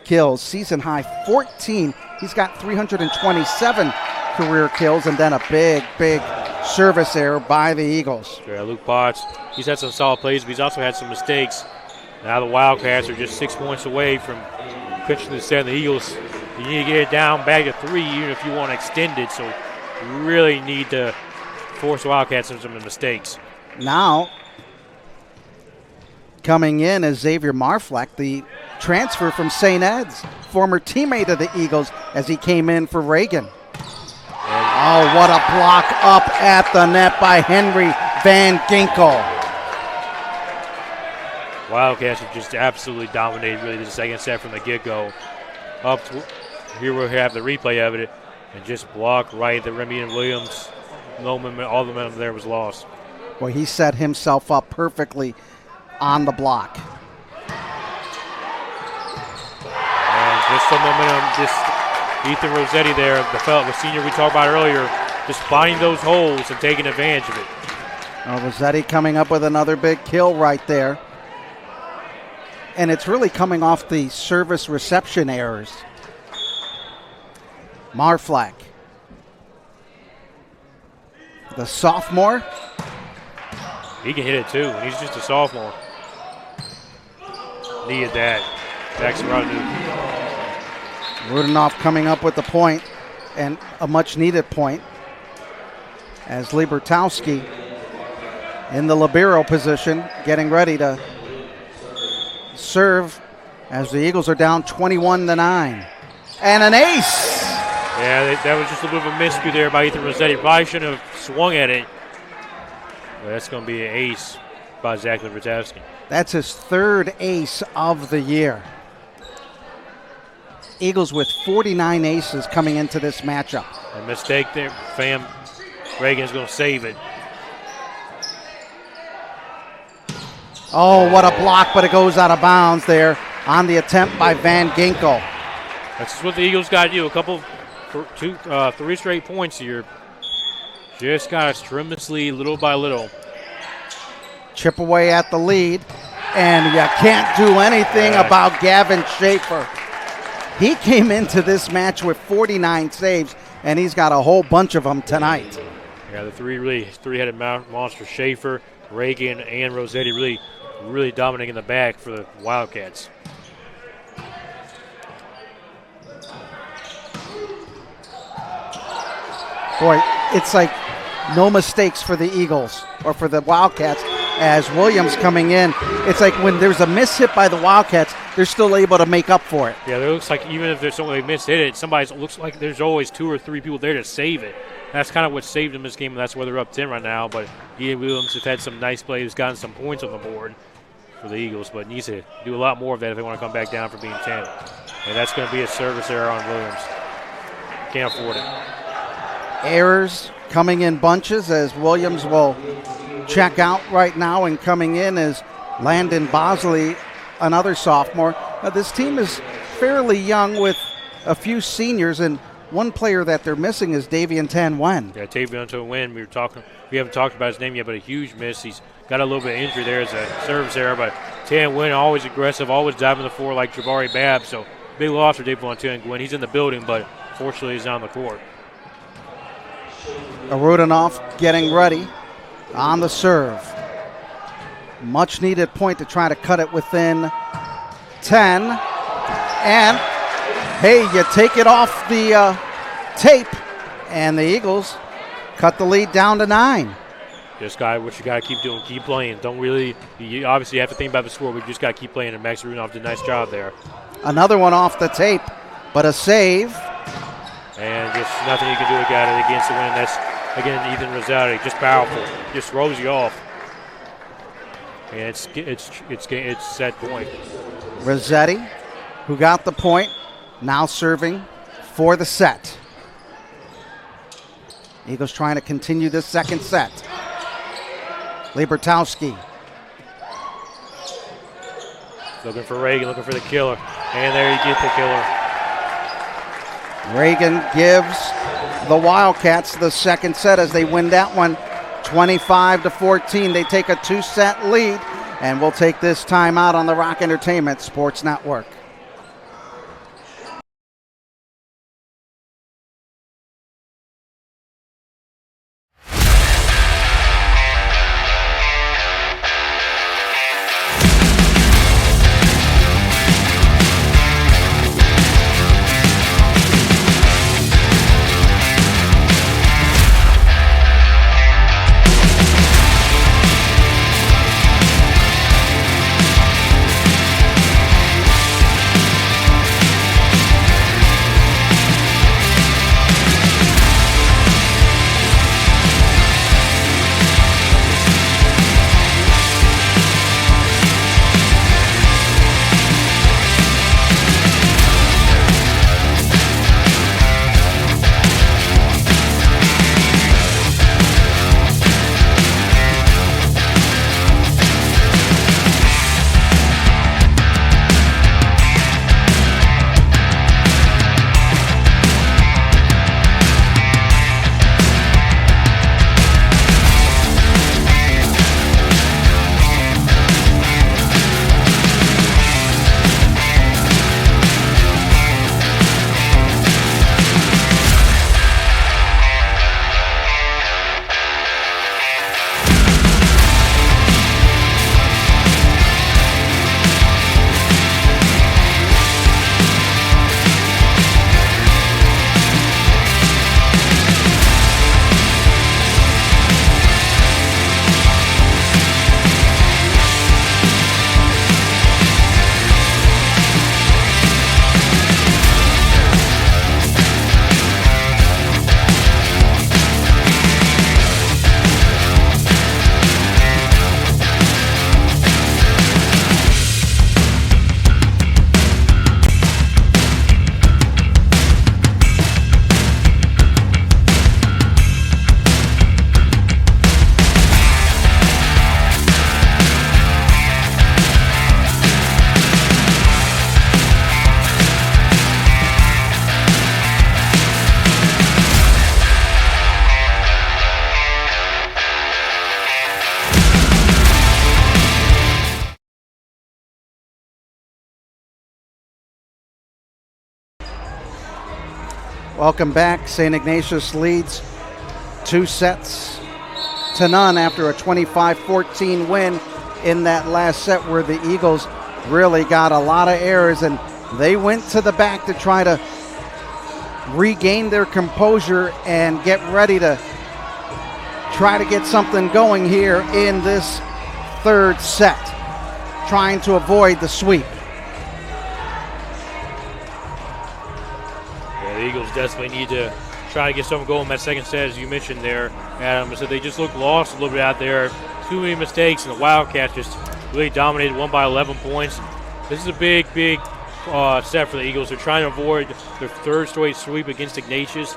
S1: kills, season high 14. He's got 327 career kills, and then a big service error by the Eagles.
S2: Yeah, Luke Potts, he's had some solid plays, but he's also had some mistakes. Now the Wildcats are just 6 points away from pitching the set. The Eagles, you need to get it down back to 3 even if you want to extend it, so you really need to force the Wildcats into some mistakes.
S1: Now, coming in is Xavier Marfleck, the transfer from St. Ed's, former teammate of the Eagles as he came in for Reagan. Oh, what a block up at the net by Henry Van Ginkel.
S2: Wildcats have just absolutely dominated really the second set from the get-go. Here we have the replay of it and just block right the Remy and Williams. All the momentum there was lost.
S1: Well, he set himself up perfectly on the block.
S2: And just some momentum, just Ethan Rossetti there, the senior we talked about earlier, just finding those holes and taking advantage of it.
S1: Well, Rossetti coming up with another big kill right there. And it's really coming off the service reception errors. Marfleck. The sophomore.
S2: He can hit it too, and he's just a sophomore. Needed that. Jackson Rodney.
S1: Rudinoff coming up with the point, and a much-needed point, as Libertowski in the libero position, getting ready to serve as the Eagles are down 21-9. And an ace!
S2: Yeah, that was just a little bit of a miscue there by Ethan Rossetti. Probably shouldn't have swung at it. But that's going to be an ace by Zach Libertowski.
S1: That's his third ace of the year. Eagles with 49 aces coming into this matchup.
S2: A mistake there, fam. Reagan's going to save it.
S1: Oh, what a block, but it goes out of bounds there on the attempt by Van Ginkel.
S2: That's what the Eagles got to do. Three straight points here. Just got to trim this lead little by little.
S1: Chip away at the lead, and you can't do anything about Gavin Schaefer. He came into this match with 49 saves, and he's got a whole bunch of them tonight.
S2: Yeah, the three-headed monster, Schaefer, Reagan, and Rossetti really dominating in the back for the Wildcats.
S1: Boy, it's like no mistakes for the Eagles or for the Wildcats as Williams coming in. It's like when there's a miss hit by the Wildcats, they're still able to make up for it.
S2: Yeah, it looks like even if there's somebody mishit it, looks like there's always 2 or 3 people there to save it. That's kind of what saved them this game, and that's why they're up 10 right now. But Ian Williams has had some nice plays, gotten some points on the board for the Eagles, but needs to do a lot more of that if they want to come back down from being 10. And that's going to be a service error on Williams. Can't afford it.
S1: Errors coming in bunches as Williams will check out right now, and coming in is Landon Bosley, another sophomore. This team is fairly young with a few seniors, and one player that they're missing is Davian Tan-Wen.
S2: Yeah, Davian Tan-Wen, we haven't talked about his name yet, but a huge miss. He's got a little bit of injury there as a service error, but Tan-Wen always aggressive, always diving the floor like Jabari Babb, so big loss for Davian Tan-Wen. He's in the building, but fortunately he's on the court.
S1: Arudinov getting ready on the serve. Much needed point to try to cut it within 10. And, hey, you take it off the tape, and the Eagles cut the lead down to 9.
S2: Just what you got to keep doing, keep playing. You obviously have to think about the score, but you just got to keep playing, and Max Arudinov did a nice job there.
S1: Another one off the tape, but a save.
S2: And just nothing you can do against the win. That's, again, Ethan Rossetti, just powerful. Just throws you off. And it's set point.
S1: Rossetti, who got the point, now serving for the set. Eagles trying to continue this second set. Liebertowski.
S2: Looking for Reagan, looking for the killer. And there you get the killer.
S1: Reagan gives the Wildcats the second set as they win that one 25-14. They take a 2-set lead, and we'll take this time out on the Rock Entertainment Sports Network. Welcome back. St. Ignatius leads 2-0 after a 25-14 win in that last set where the Eagles really got a lot of errors, and they went to the back to try to regain their composure and get ready to try to get something going here in this third set, trying to avoid the sweep.
S2: Yeah, the Eagles definitely need to try to get something going in that second set, as you mentioned there, Adam. So they just look lost a little bit out there. Too many mistakes, and the Wildcats just really dominated, won by 11 points. This is a big set for the Eagles. They're trying to avoid their third straight sweep against Ignatius.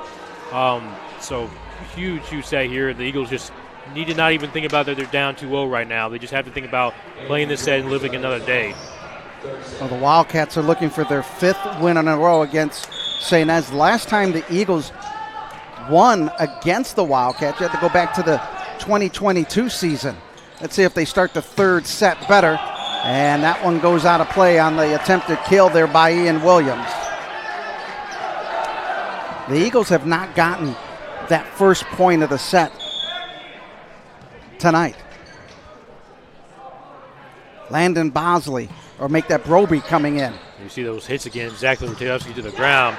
S2: So huge set here. The Eagles just need to not even think about that they're down 2-0 right now. They just have to think about playing this set and living another day.
S1: Well, the Wildcats are looking for their 5th win in a row against St. Ed's. Last time the Eagles won against the Wildcats, you have to go back to the 2022 season. Let's see if they start the third set better. And that one goes out of play on the attempted kill there by Ian Williams. The Eagles have not gotten that first point of the set tonight. Landon Bosley, or make that Broby coming in.
S2: You see those hits again, exactly with Tedowski to the ground.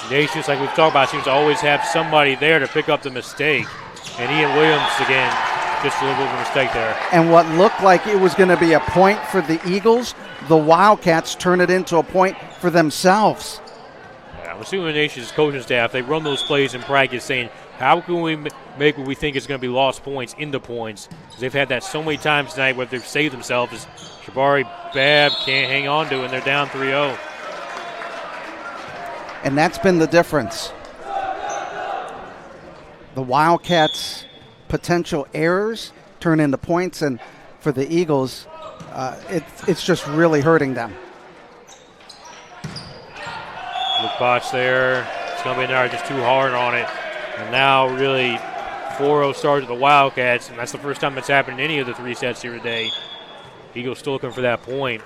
S2: Ignatius, like we've talked about, seems to always have somebody there to pick up the mistake. And Ian Williams, again, just a little bit of a mistake there.
S1: And what looked like it was going to be a point for the Eagles, the Wildcats turn it into a point for themselves.
S2: Yeah, I'm assuming Ignatius' coaching staff, they run those plays in practice saying, how can we make what we think is going to be lost points into points? Because they've had that so many times tonight where they've saved themselves. As Jabari Babb can't hang on to it, and they're down 3-0.
S1: And that's been the difference. The Wildcats' potential errors turn into points, and for the Eagles, it's just really hurting them.
S2: Luke Botch there. It's going to be another just too hard on it. And now really 4-0 start to the Wildcats, and that's the first time that's happened in any of the 3 sets here today. Eagles still looking for that point.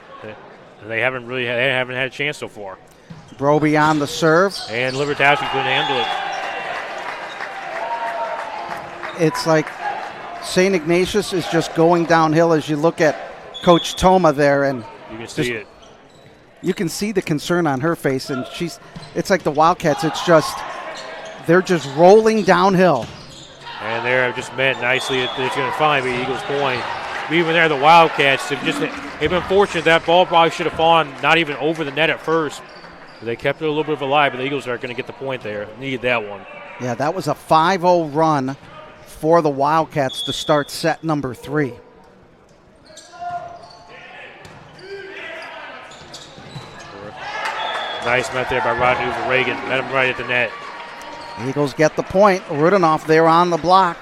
S2: And they haven't had a chance so far.
S1: Broby on the serve.
S2: And Libertowski couldn't handle it.
S1: It's like St. Ignatius is just going downhill as you look at Coach Toma there, and
S2: you can see it.
S1: You can see the concern on her face, and it's like the Wildcats, they're just rolling downhill.
S2: And they're just met nicely. It's going to finally be Eagles' point. But even there, the Wildcats, they've been fortunate. That ball probably should have fallen not even over the net at first. They kept it a little bit of alive, but the Eagles are going to get the point there. Needed that one.
S1: Yeah, that was a 5-0 run for the Wildcats to start set number 3.
S2: Nice met there by Rodney Reagan. Met him right at the net.
S1: Eagles get the point. Rudenoff there on the block.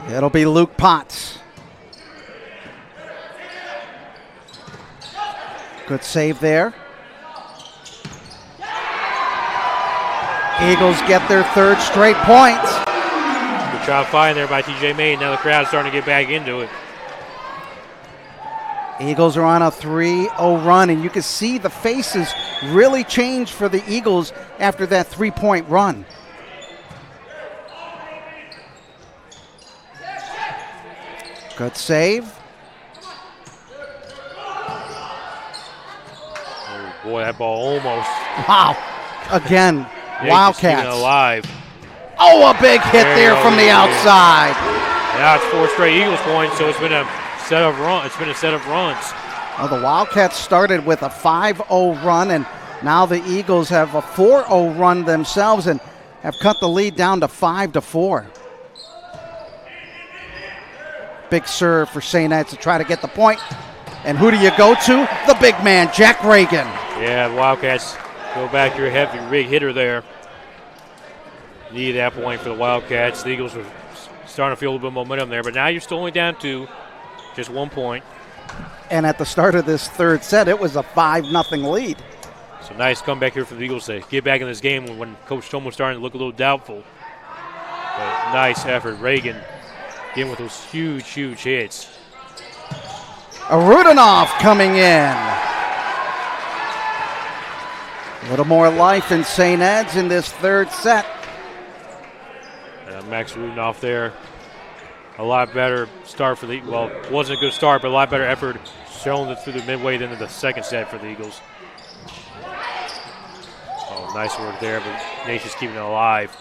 S1: It'll be Luke Potts. Good save there. Eagles get their 3rd straight point.
S2: Good job fine there by TJ May. Now the crowd's starting to get back into it.
S1: Eagles are on a 3-0 run, and you can see the faces really change for the Eagles after that 3-point run. Good save.
S2: Oh boy, that ball almost.
S1: Wow. Again, Wildcats.
S2: Alive.
S1: Oh, a big hit there from the outside.
S2: Now it's 4 straight Eagles points, so it's been a set of runs.
S1: Well, the Wildcats started with a 5-0 run, and now the Eagles have a 4-0 run themselves and have cut the lead down to 5-4. Big serve for St. Ed's to try to get the point. And who do you go to? The big man, Jack Reagan.
S2: Yeah, the Wildcats go back to your heavy big hitter there. Need that point for the Wildcats. The Eagles are starting to feel a little bit of momentum there, but now you're still only down to just 1 point.
S1: And at the start of this 3rd set, it was a 5-0 lead.
S2: So nice comeback here for the Eagles to get back in this game when Coach Toma was starting to look a little doubtful. But nice effort. Reagan getting with those huge hits.
S1: A Rudenoff coming in. A little more life in St. Ed's in this third set.
S2: Max Rudenoff there. A lot better start for the, well, it wasn't a good start, but a lot better effort shown through the midway into the second set for the Eagles. Oh, nice work there, but Ignatius keeping it alive.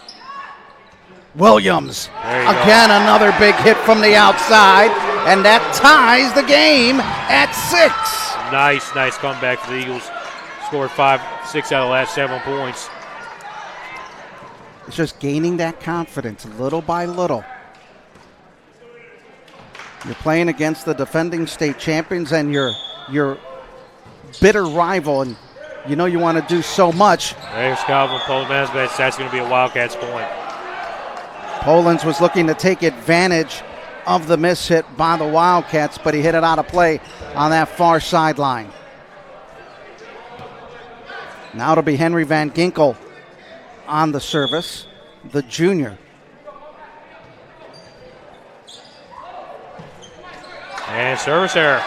S1: Williams, again another big hit from the outside, and that ties the game at 6.
S2: Nice comeback for the Eagles. Scored 6 out of the last 7 points.
S1: It's just gaining that confidence little by little. You're playing against the defending state champions and your bitter rival, and you know you want to do so much.
S2: There's Calvin Poland. That's going to be a Wildcats point.
S1: Polans was looking to take advantage of the miss hit by the Wildcats, but he hit it out of play on that far sideline. Now it'll be Henry Van Ginkel on the service, the junior.
S2: And service error.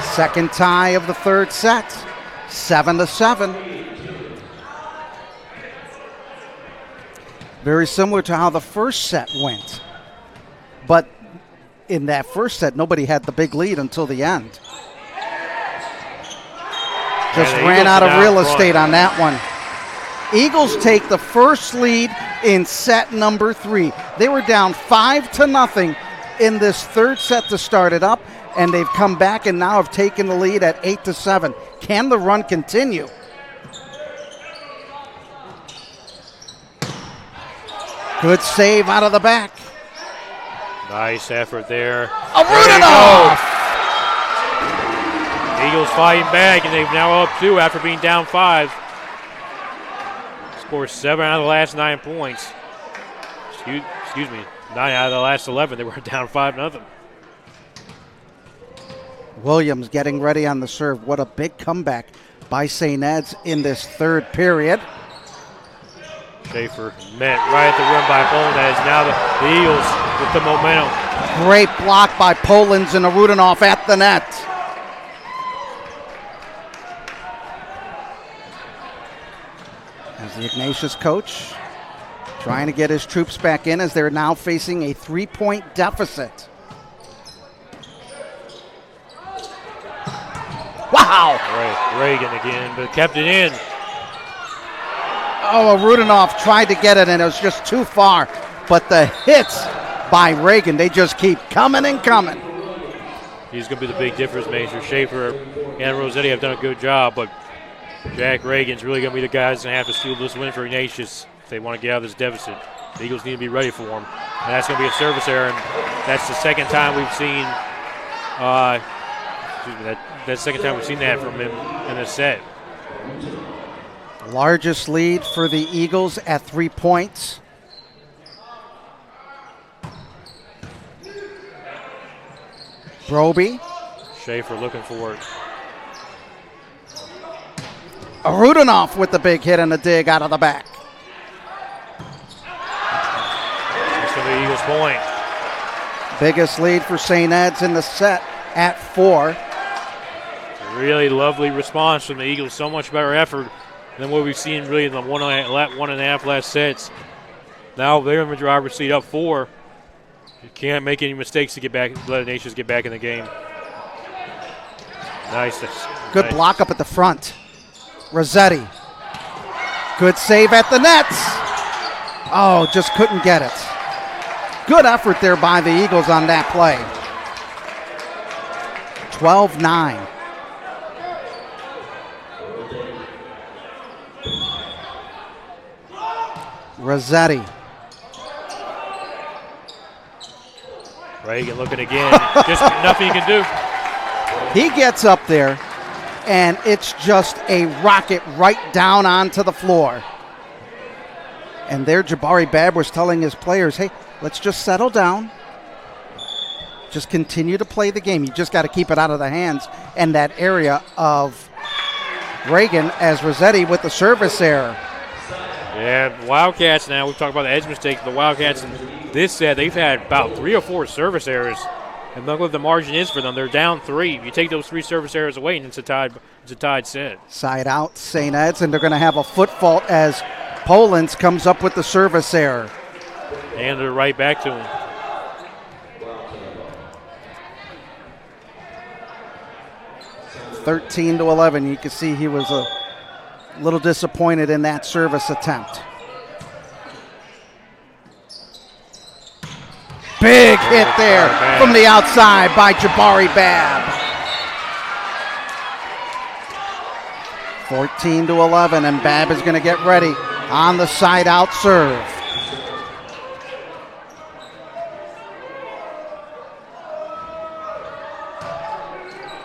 S1: Second tie of the third set, 7-7. Very similar to how the first set went. But in that first set, nobody had the big lead until the end. Just ran out of real estate on that one. Eagles take the first lead in set number 3. They were down 5-0 in this third set to start it up, and they've come back and now have taken the lead at 8-7. Can the run continue? Good save out of the back.
S2: Nice effort there.
S1: Rudenoff!
S2: Eagles fighting back, and they've now up 2 after being down 5. Scored 7 out of the last 9 points. Excuse me, 9 out of the last 11. They were down 5-0.
S1: Williams getting ready on the serve. What a big comeback by St. Ed's in this third period.
S2: Schaefer met right at the rim by Poland. That is now the Eagles with the momentum.
S1: Great block by Polans and Rudenoff at the net. As the Ignatius coach trying to get his troops back in as they're now facing a 3-point deficit. Wow!
S2: Reagan again, but kept it in.
S1: Oh, Rudenoff tried to get it, and it was just too far. But the hits by Reagan, they just keep coming and coming.
S2: He's going to be the big difference maker. Schaefer and Rossetti have done a good job, but Jack Reagan's really going to be the guy that's going to have to steal this win for Ignatius if they want to get out of this deficit. The Eagles need to be ready for him. And that's going to be a service error, and that's the second time we've seen that's the second time we've seen that from him in this set.
S1: Largest lead for the Eagles at 3 points. Broby.
S2: Schaefer looking for it.
S1: Rudenoff with the big hit and a dig out of the back.
S2: It's going to be Eagles' point.
S1: Biggest lead for St. Ed's in the set at 4.
S2: Really lovely response from the Eagles. So much better effort than what we've seen really in the one and a half last sets. Now they're in the driver's seat up 4. You can't make any mistakes to get back, let Ignatius get back in the game. Nice.
S1: Good block up at the front. Rossetti. Good save at the nets. Oh, just couldn't get it. Good effort there by the Eagles on that play. 12-9. Rossetti.
S2: Reagan looking again. Just nothing you can do.
S1: He gets up there, and it's just a rocket right down onto the floor. And there Jabari Babb was telling his players, hey, let's just settle down. Just continue to play the game. You just got to keep it out of the hands and that area of Reagan as Rossetti with the service error.
S2: Yeah, Wildcats now, we've talked about the edge mistake. The Wildcats in this set, they've had about 3 or 4 service errors And look what the margin is for them. They're down 3. If you take those 3 service errors away, and it's a tied set.
S1: Side out, St. Ed's, and they're going to have a foot fault as Polans comes up with the service error.
S2: And they're right back to him.
S1: (13-11). You can see he was a little disappointed in that service attempt. Big hit there from the outside by Jabari Babb. 14-11, and Babb is going to get ready on the side out serve.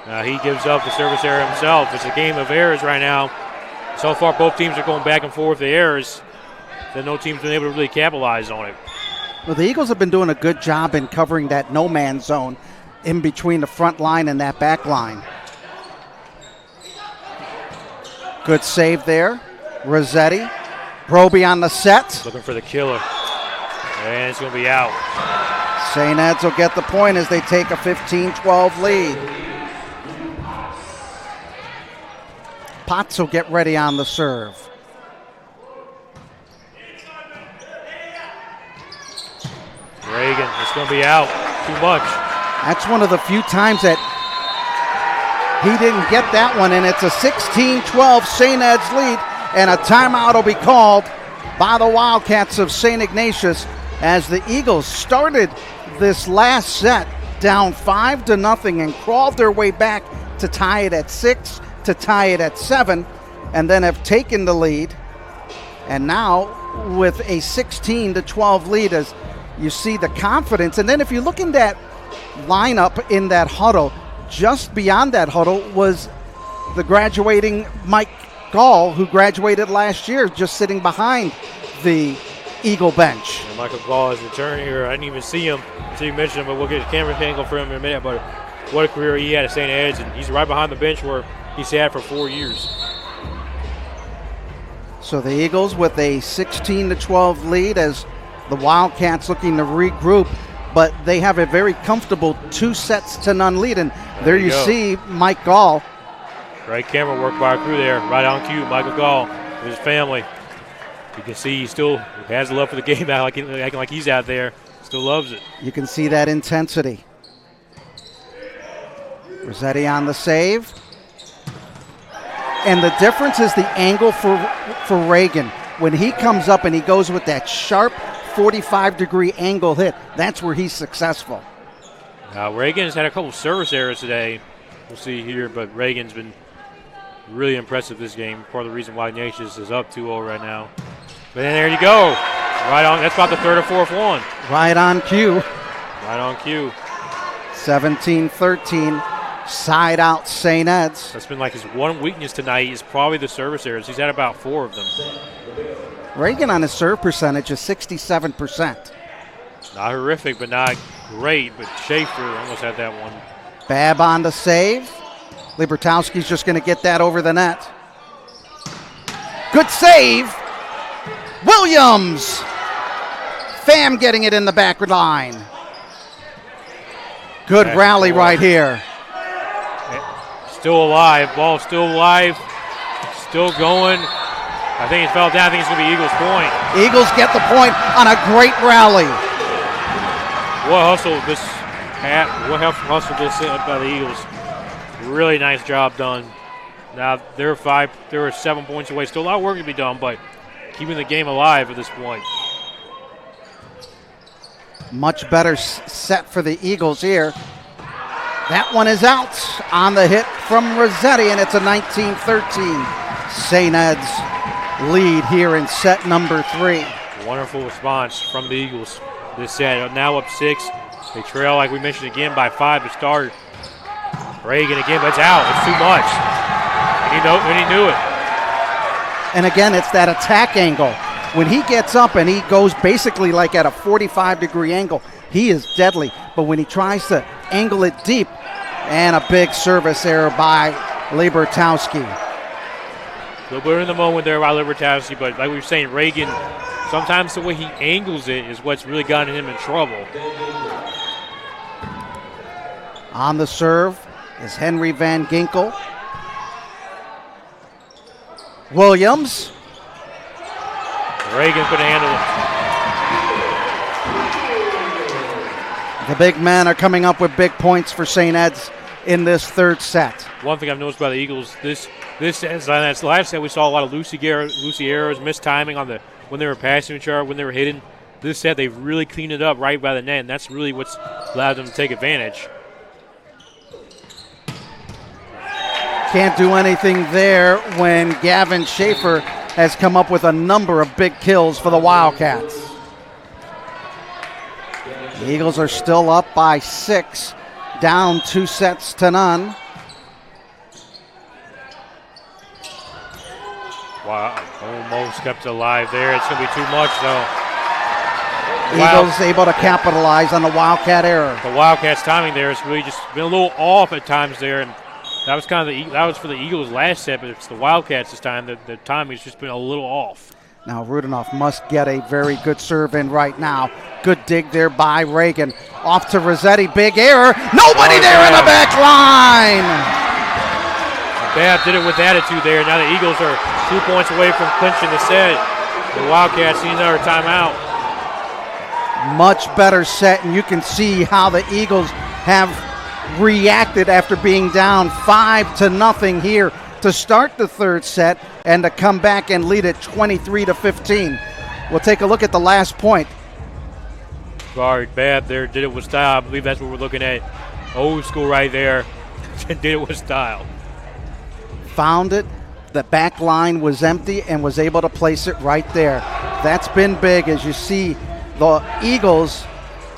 S2: Now he gives up the service error himself. It's a game of errors right now. So far, both teams are going back and forth with the errors. Then no team's been able to really capitalize on it.
S1: Well, the Eagles have been doing a good job in covering that no-man zone in between the front line and that back line. Good save there. Rossetti. Broby on the set.
S2: Looking for the killer. And it's going to be out.
S1: St. Ed's will get the point as they take a 15-12 lead. Potts will get ready on the serve.
S2: Reagan, it's going to be out. Too much.
S1: That's one of the few times that he didn't get that one, and it's a 16-12 St. Ed's lead, and a timeout will be called by the Wildcats of Saint Ignatius as the Eagles started this last set down 5-0 and crawled their way back to tie it at 6, to tie it at 7, and then have taken the lead. And now with a 16-12 lead, as you see the confidence. And then if you look in that lineup in that huddle, just beyond that huddle was the graduating Mike Gall, who graduated last year, just sitting behind the Eagle bench.
S2: And Michael Gall is returning here. I didn't even see him until you mentioned him, but we'll get a camera angle for him in a minute. But what a career he had at St. Ed's, and he's right behind the bench where he's had for 4 years.
S1: So the Eagles with a 16-12 lead as the Wildcats looking to regroup, but they have a very comfortable 2-0 lead. And there you see Mike Gall.
S2: Great camera work by our crew there, right on cue. Michael Gall with his family. You can see he still has love for the game, acting like he's out there. Still loves it.
S1: You can see that intensity. Rossetti on the save. And the difference is the angle for Reagan. When he comes up and he goes with that sharp 45-degree angle hit, that's where he's successful.
S2: Now, Reagan's had a couple service errors today. We'll see here, but Reagan's been really impressive this game. Part of the reason why Ignatius is up 2-0 right now. But then there you go. Right on. That's about the third or fourth one.
S1: Right on cue.
S2: Right on cue.
S1: 17-13. Side out St. Ed's.
S2: That's been like his one weakness tonight is probably the service errors. He's had about 4 of them.
S1: Reagan on his serve percentage is 67%.
S2: Not horrific, but not great. But Schaefer almost had that one.
S1: Babb on the save. Libertowski's just going to get that over the net. Good save. Williams. Pham getting it in the back line. Good rally right here.
S2: Still alive. Ball still alive. Still going. I think it fell down. I think it's going to be Eagles' point.
S1: Eagles get the point on a great rally.
S2: What hustle this by the Eagles. Really nice job done. Now they were 7 points away. Still a lot of work to be done, but keeping the game alive at this point. Much
S1: better set for the Eagles here. That one is out on the hit from Rossetti, and it's a 19-13 St. Ed's lead here in set number 3.
S2: Wonderful response from the Eagles this set. Now up 6. They trail, like we mentioned again, by 5 to start. Reagan again, but it's out. It's too much. And he knew it.
S1: And again, it's that attack angle. When he gets up and he goes basically like at a 45-degree angle, he is deadly. But when he tries to angle it deep, and a big service error by Libertowski.
S2: A little bit in the moment there by Libertowski, but like we were saying, Reagan, sometimes the way he angles it is what's really gotten him in trouble.
S1: On the serve is Henry Van Ginkel. Williams.
S2: Reagan couldn't handle it.
S1: The big men are coming up with big points for St. Ed's in this third set.
S2: One thing I've noticed by the Eagles, this last set we saw a lot of loosey errors, missed timing on when they were passing each other, when they were hitting. This set they've really cleaned it up right by the net, and that's really what's allowed them to take advantage.
S1: Can't do anything there when Gavin Schaefer has come up with a number of big kills for the Wildcats. The Eagles are still up by 6, down 2-0.
S2: Wow, almost kept it alive there. It's going to be too much, though.
S1: Eagles able to capitalize on the Wildcat error.
S2: The Wildcats' timing there has really just been a little off at times there, and that was that was for the Eagles last set, but it's the Wildcats this time. The timing's just been a little off.
S1: Now Rudenoff must get a very good serve in right now. Good dig there by Reagan. Off to Rossetti, big error. Nobody there in the back line.
S2: Babb did it with attitude there. Now the Eagles are 2 points away from clinching the set. The Wildcats need another timeout.
S1: Much better set, and you can see how the Eagles have reacted after being down 5-0 here to start the third set and to come back and lead it 23-15. We'll take a look at the last point.
S2: Sorry, Babb there did it with style. I believe that's what we're looking at. Old school right there. Did it with style.
S1: Found it. The back line was empty and was able to place it right there. That's been big, as you see the Eagles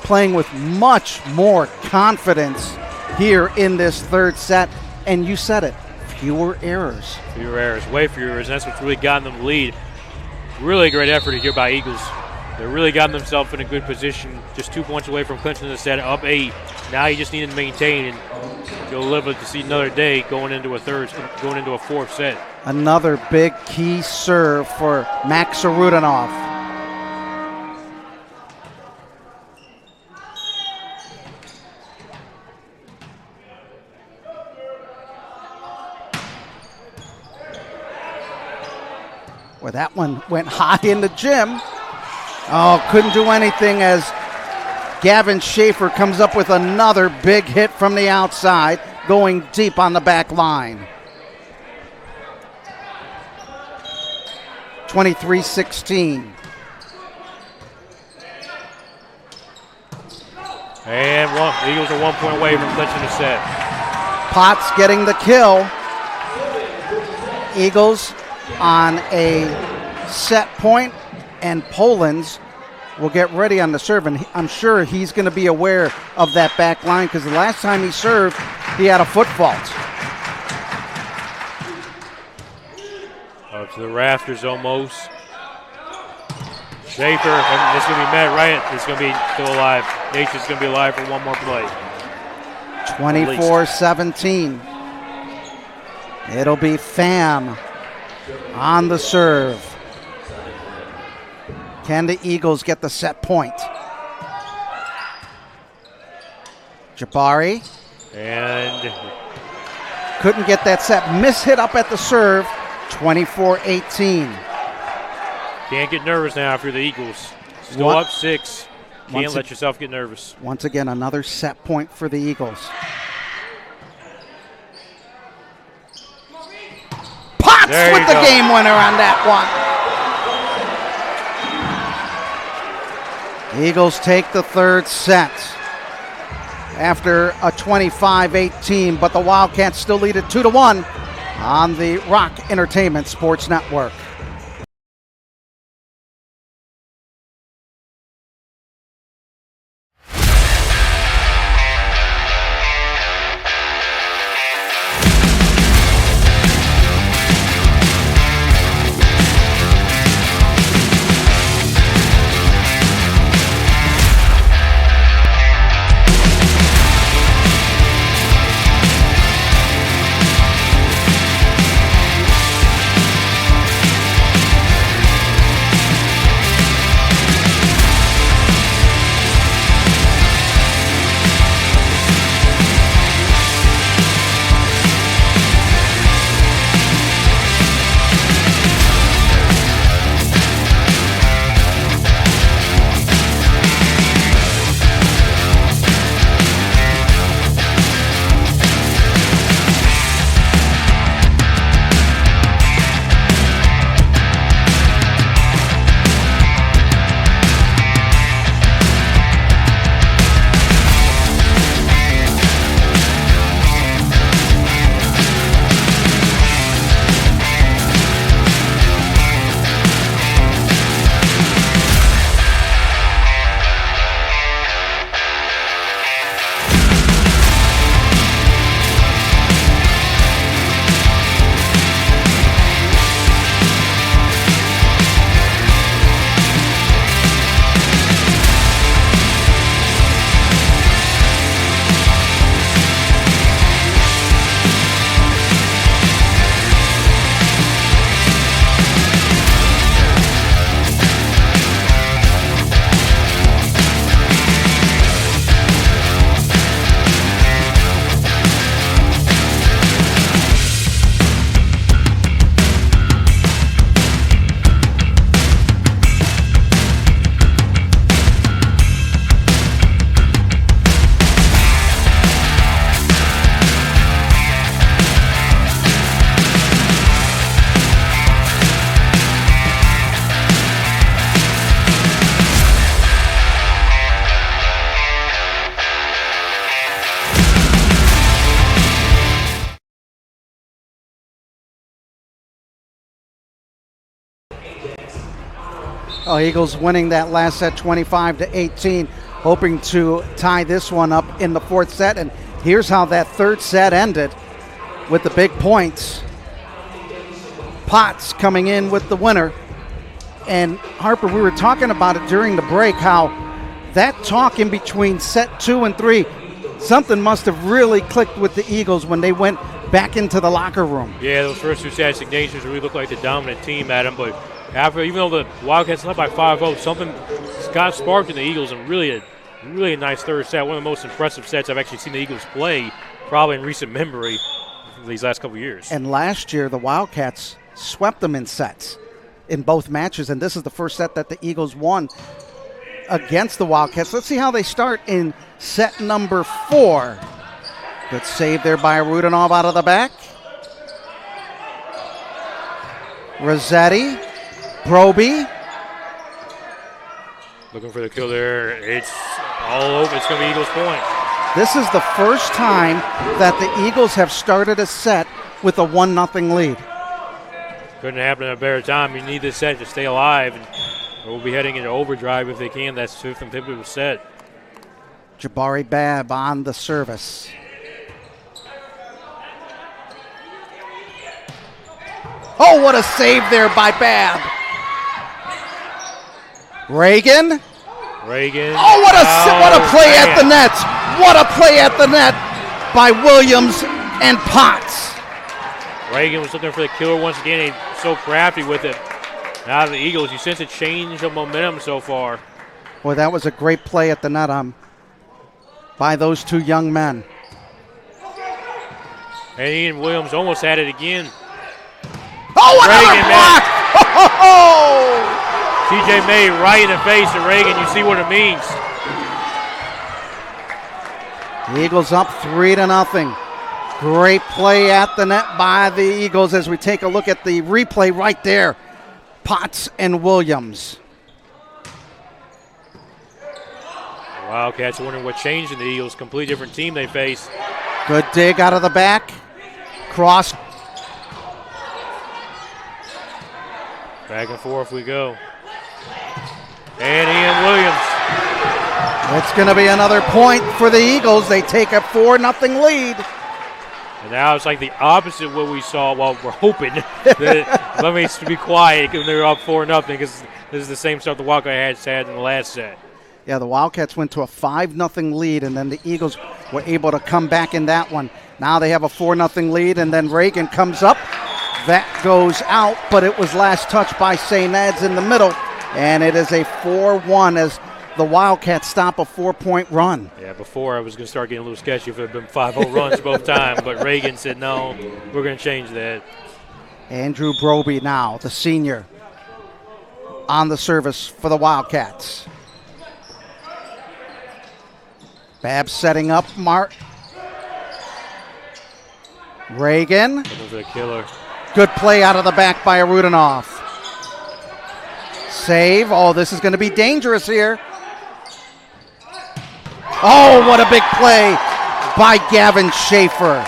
S1: playing with much more confidence here in this third set. And you said it, fewer errors.
S2: Fewer errors, way fewer errors. And that's what's really gotten them the lead. Really great effort here by Eagles. They're really gotten themselves in a good position, just 2 points away from clinching the set, up 8. Now you just need to maintain, and you'll live to see another day going into a fourth set.
S1: Another big key serve for Max Rudenoff. Well, that one went high in the gym. Oh, couldn't do anything as Gavin Schaefer comes up with another big hit from the outside, going deep on the back line. 23-16.
S2: And the Eagles are 1 point away from clinching the set.
S1: Potts getting the kill. Eagles on a set point, and Polans will get ready on the serve, and I'm sure he's going to be aware of that back line because the last time he served, he had a foot fault.
S2: Up to the rafters almost. Schaefer, and this is going to be met right. It's going to be still alive. Nature's going to be alive for one more play.
S1: 24-17. It'll be Pham on the serve. Can the Eagles get the set point? Jabari.
S2: And
S1: couldn't get that set. Miss hit up at the serve. 24-18.
S2: Can't get nervous now if you're the Eagles. Still up 6. Can't let yourself get nervous.
S1: Once again, another set point for the Eagles. Potts with the game winner on that one. Eagles take the third set after a 25-18, but the Wildcats still lead it 2-1 on the Rock Entertainment Sports Network. Oh, Eagles winning that last set 25-18, hoping to tie this one up in the fourth set. And here's how that third set ended with the big points. Potts coming in with the winner. And Harper, we were talking about it during the break, how that talk in between set 2 and 3, something must have really clicked with the Eagles when they went back into the locker room.
S2: Yeah, those first two sets, Ignatius really looked like the dominant team at them, but after, even though the Wildcats led by 5-0, something got sparked in the Eagles, and really a nice third set. One of the most impressive sets I've actually seen the Eagles play, probably in recent memory, these last couple of years.
S1: And last year, the Wildcats swept them in sets in both matches, and this is the first set that the Eagles won against the Wildcats. Let's see how they start in set number 4. Good save there by Rudinov out of the back. Rossetti, Broby.
S2: Looking for the kill there. It's all over. It's going to be Eagles' point.
S1: This is the first time that the Eagles have started a set with a 1-0 lead.
S2: Couldn't happen at a better time. You need this set to stay alive, and we'll be heading into overdrive if they can. That's 5th and pivotal set.
S1: Jabari Babb on the service. Oh, what a save there by Babb. Reagan. Oh, what a play at the net. What a play at the net by Williams and Potts.
S2: Reagan was looking for the killer once again. He's so crafty with it. Now the Eagles, you sense a change of momentum so far.
S1: Boy, that was a great play at the net by those two young men.
S2: And Ian Williams almost had it again.
S1: Oh, another block! Oh!
S2: TJ May right in the face of Reagan. You see what it means.
S1: The Eagles up 3-0. Great play at the net by the Eagles as we take a look at the replay right there. Potts and Williams.
S2: Wildcats wondering what changed in the Eagles. Completely different team they face.
S1: Good dig out of the back. Cross.
S2: Back and forth we go. And Ian Williams.
S1: It's going to be another point for the Eagles. They take a 4-0 lead.
S2: And now it's like the opposite of what we saw. Well, we're hoping that let me be quiet because they're up 4-0 because this is the same stuff the Wildcats had in the last set.
S1: Yeah, the Wildcats went to a 5-0 lead, and then the Eagles were able to come back in that one. Now they have a 4-0 lead, and then Reagan comes up. That goes out, but it was last touched by St. Ed's in the middle, and it is a 4-1 as the Wildcats stop a 4-point run.
S2: Yeah, before I was going to start getting a little sketchy if it had been 5-0 runs both times, but Reagan said, no, we're going to change that.
S1: Andrew Broby now, the senior, on the service for the Wildcats. Babb setting up Mark. Reagan.
S2: Looking for the killer.
S1: Good play out of the back by Rudinov. Save. Oh, this is going to be dangerous here. Oh, what a big play by Gavin Schaefer.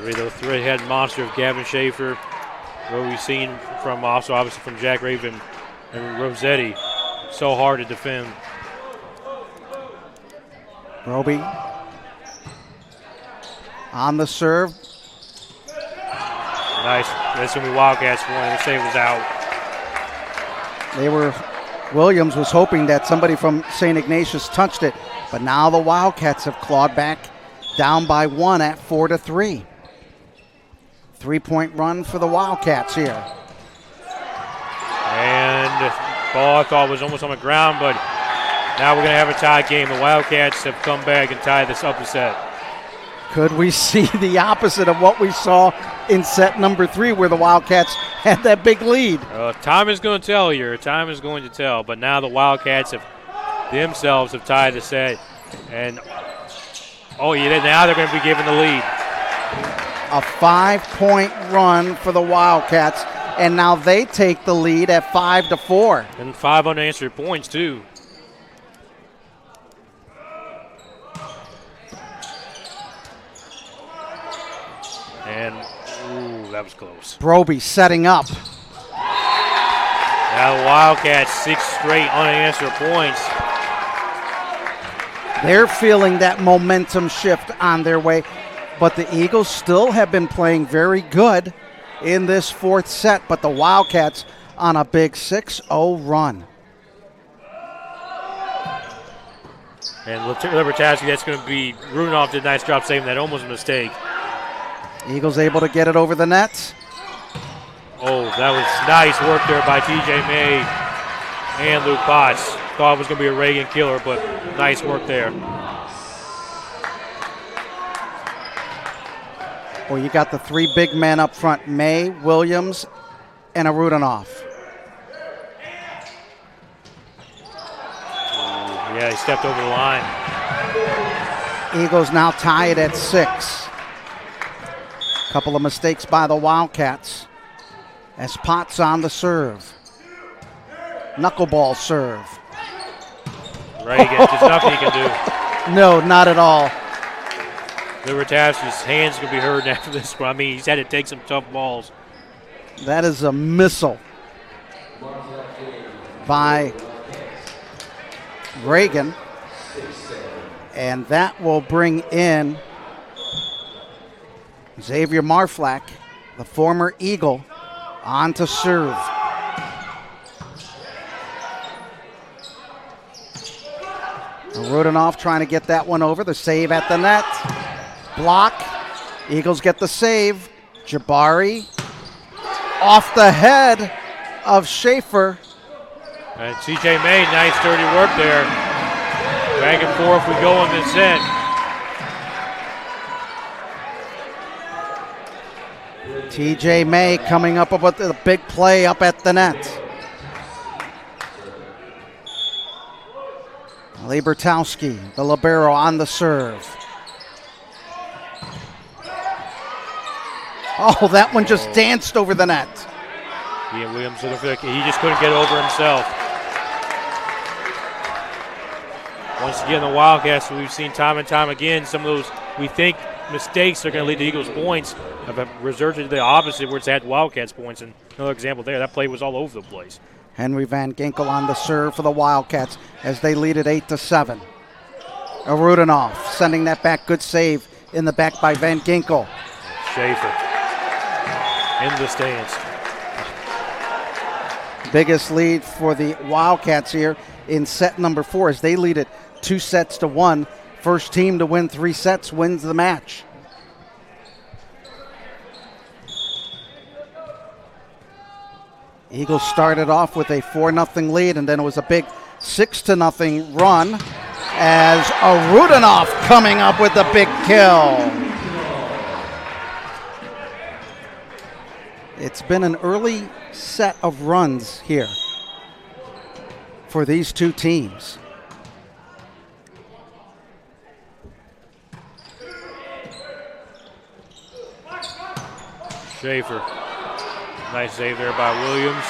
S2: The three-head monster of Gavin Schaefer, what we've seen from also obviously from Jack Raven and Rossetti. So hard to defend.
S1: Broby on the serve.
S2: Nice. That's going to be Wildcats one. The save was out.
S1: Williams was hoping that somebody from Saint Ignatius touched it, but now the Wildcats have clawed back down by 1 at 4-3. 3-point run for the Wildcats here.
S2: And ball I thought was almost on the ground, but now we're going to have a tie game. The Wildcats have come back and tied this up a set.
S1: Could we see the opposite of what we saw in set number 3 where the Wildcats had that big lead?
S2: Time is going to tell here. Time is going to tell. But now the Wildcats themselves have tied the set. And, now they're going to be given the lead.
S1: A 5-point run for the Wildcats. And now they take the lead at 5-4.
S2: And 5 unanswered points, too. And that was close.
S1: Broby setting up.
S2: Now the Wildcats 6 straight unanswered points.
S1: They're feeling that momentum shift on their way, but the Eagles still have been playing very good in this fourth set, but the Wildcats on a big 6-0 run.
S2: And Libertaski, that's going to be Rudolph did a nice job saving that, almost a mistake.
S1: Eagles able to get it over the net.
S2: Oh, that was nice work there by TJ May and Luke Potts. Thought it was going to be a Reagan killer, but nice work there.
S1: Well, you got the three big men up front, May, Williams, and a Rudanoff.
S2: Yeah, he stepped over the line.
S1: Eagles now tied at 6. Couple of mistakes by the Wildcats as Potts on the serve. Knuckleball serve.
S2: Reagan, there's nothing he can do.
S1: No, not at all.
S2: Libertaski's hands going to be hurting after this one. I mean, he's had to take some tough balls.
S1: That is a missile by Reagan. And that will bring in Xavier Marflack, the former Eagle, on to serve. Rudanoff trying to get that one over. The save at the net. Block. Eagles get the save. Jabari off the head of Schaefer.
S2: And TJ May, nice dirty work there. Back and forth we go in this set.
S1: TJ May coming up with the big play up at the net. Libertowski, the libero, on the serve. Oh, that one just danced over the net.
S2: Ian Williams looking for he just couldn't get over himself. Once again, the Wildcats, we've seen time and time again, some of those we think mistakes are going to lead to Eagles points have resurged to the opposite where it's had Wildcats points. And another example there, that play was all over the place.
S1: Henry Van Ginkel on the serve for the Wildcats as they lead it 8-7. Rudanoff sending that back. Good save in the back by Van Ginkel.
S2: Schaefer in the stands.
S1: Biggest lead for the Wildcats here in set number 4 as they lead it 2-1. First team to win 3 sets wins the match. Eagles started off with a 4-0 lead, and then it was a big 6-0 run as Rudanoff coming up with the big kill. It's been an early set of runs here for these two teams.
S2: Schaefer. Nice save there by Williams.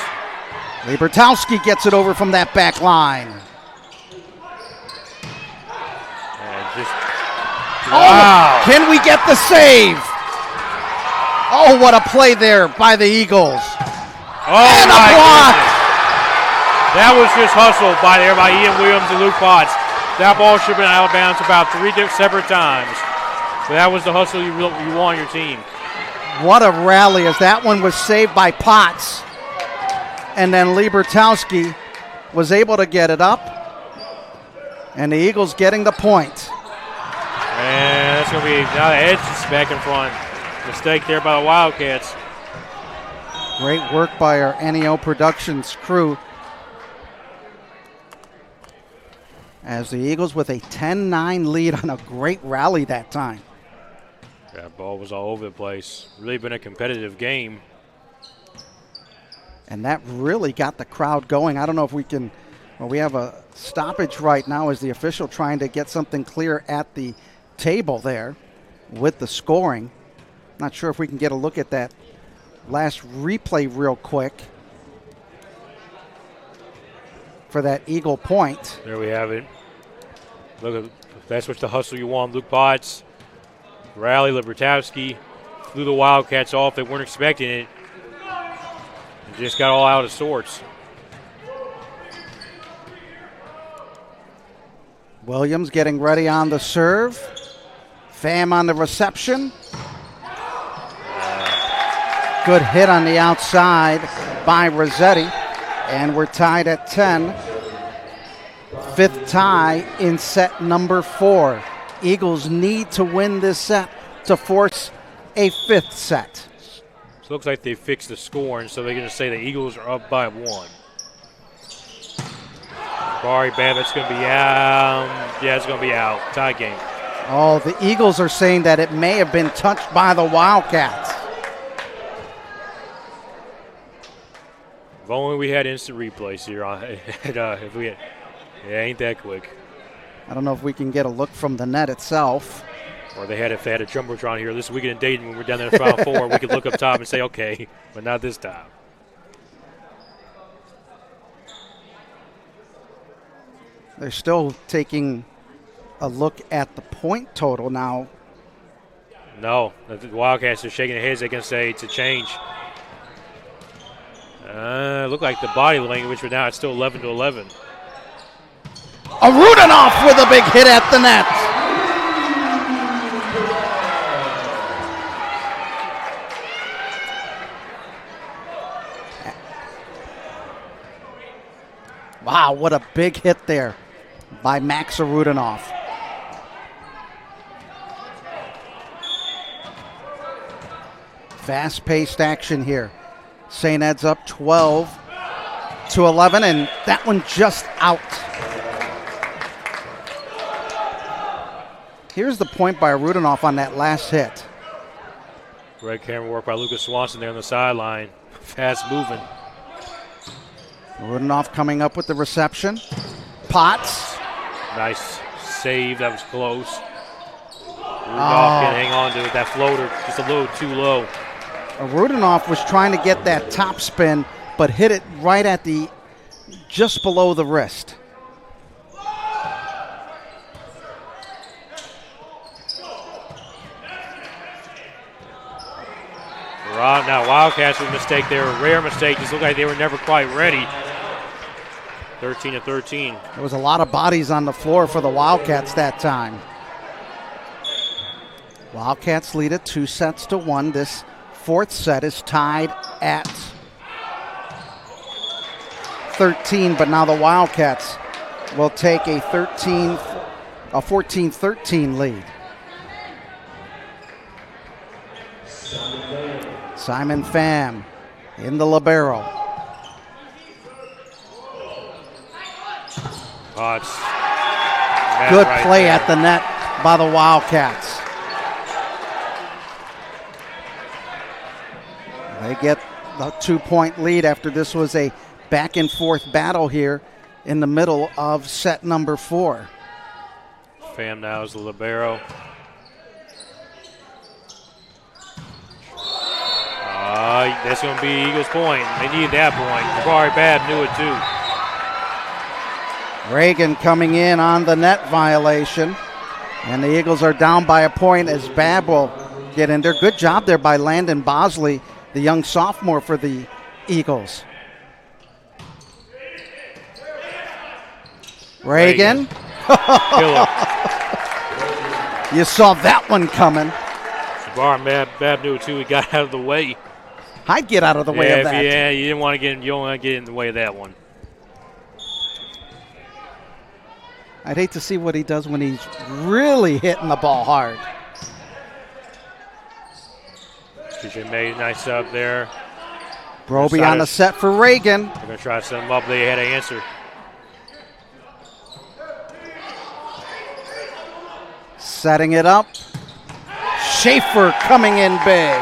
S1: Libertowski gets it over from that back line.
S2: And just,
S1: wow. Can we get the save? Oh, what a play there by the Eagles.
S2: Oh,
S1: and a block.
S2: That was just hustled by Ian Williams and Luke Potts. That ball should have been out of bounds about 3 separate times. But that was the hustle you want on your team.
S1: What a rally as that one was saved by Potts. And then Libertowski was able to get it up. And the Eagles getting the point.
S2: And that's going to be now the Edge is back in front. Mistake there by the Wildcats.
S1: Great work by our NEO Productions crew. As the Eagles with a 10-9 lead on a great rally that time.
S2: That ball was all over the place. Really been a competitive game.
S1: And that really got the crowd going. I don't know if we can, well, we have a stoppage right now as the official trying to get something clear at the table there with the scoring. Not sure if we can get a look at that last replay real quick for that Eagle point.
S2: There we have it. Look, that's what's the hustle you want. Luke Potts, Rally, Libertowski, threw the Wildcats off. They weren't expecting it. It just got all out of sorts.
S1: Williams getting ready on the serve. Pham on the reception. Good hit on the outside by Rossetti. And we're tied at 10. Fifth tie in set number 4. Eagles need to win this set to force a 5th set.
S2: So it looks like they fixed the score, and so they're going to say the Eagles are up by 1. Barry Babbitt's going to be out. Yeah, it's going to be out. Tie game.
S1: Oh, the Eagles are saying that it may have been touched by the Wildcats.
S2: If only we had instant replays here. If we had, yeah, ain't that quick.
S1: I don't know if we can get a look from the net itself.
S2: Or if they had a Jumbotron here this weekend in Dayton when we're down there in the Final Four, we could look up top and say, okay, but not this time.
S1: They're still taking a look at the point total now.
S2: No, the Wildcats are shaking their heads. They can say it's a change. Look like the body language, but now it's still 11-11.
S1: Rudinoff with a big hit at the net. Wow, what a big hit there by Max Rudinoff. Fast-paced action here. St. Ed's up 12-11, and that one just out. Here's the point by Rudinoff on that last hit.
S2: Great camera work by Lucas Swanson there on the sideline. Fast moving.
S1: Rudinoff coming up with the reception. Potts.
S2: Nice save. That was close. Rudinoff can hang on to it. That floater just a little too low.
S1: Rudinoff was trying to get that top spin, but hit it right at just below the wrist.
S2: Now Wildcats with a mistake there, a rare mistake. Just looked like they were never quite ready. 13-13.
S1: There was a lot of bodies on the floor for the Wildcats that time. Wildcats lead it 2-1. This 4th set is tied at 13, but now the Wildcats will take a 14-13 lead. Simon Pham in the libero.
S2: Potts.
S1: Good play at the net by the Wildcats. They get the 2-point lead after this was a back-and-forth battle here in the middle of set number 4.
S2: Pham now is the libero. That's going to be Eagles' point. They need that point. Jabari Babb knew it too.
S1: Reagan coming in on the net violation. And the Eagles are down by a point as Babb will get in there. Good job there by Landon Bosley, the young sophomore for the Eagles. Reagan. You saw that one coming.
S2: Jabari Babb knew it too. He got out of the way.
S1: I'd get out of the way of that.
S2: Yeah, you don't want to get in the way of that one.
S1: I'd hate to see what he does when he's really hitting the ball hard.
S2: TJ made a nice sub there.
S1: Broby on the set for Reagan.
S2: They're going to try to set him up. They had an answer.
S1: Setting it up. Schaefer coming in big.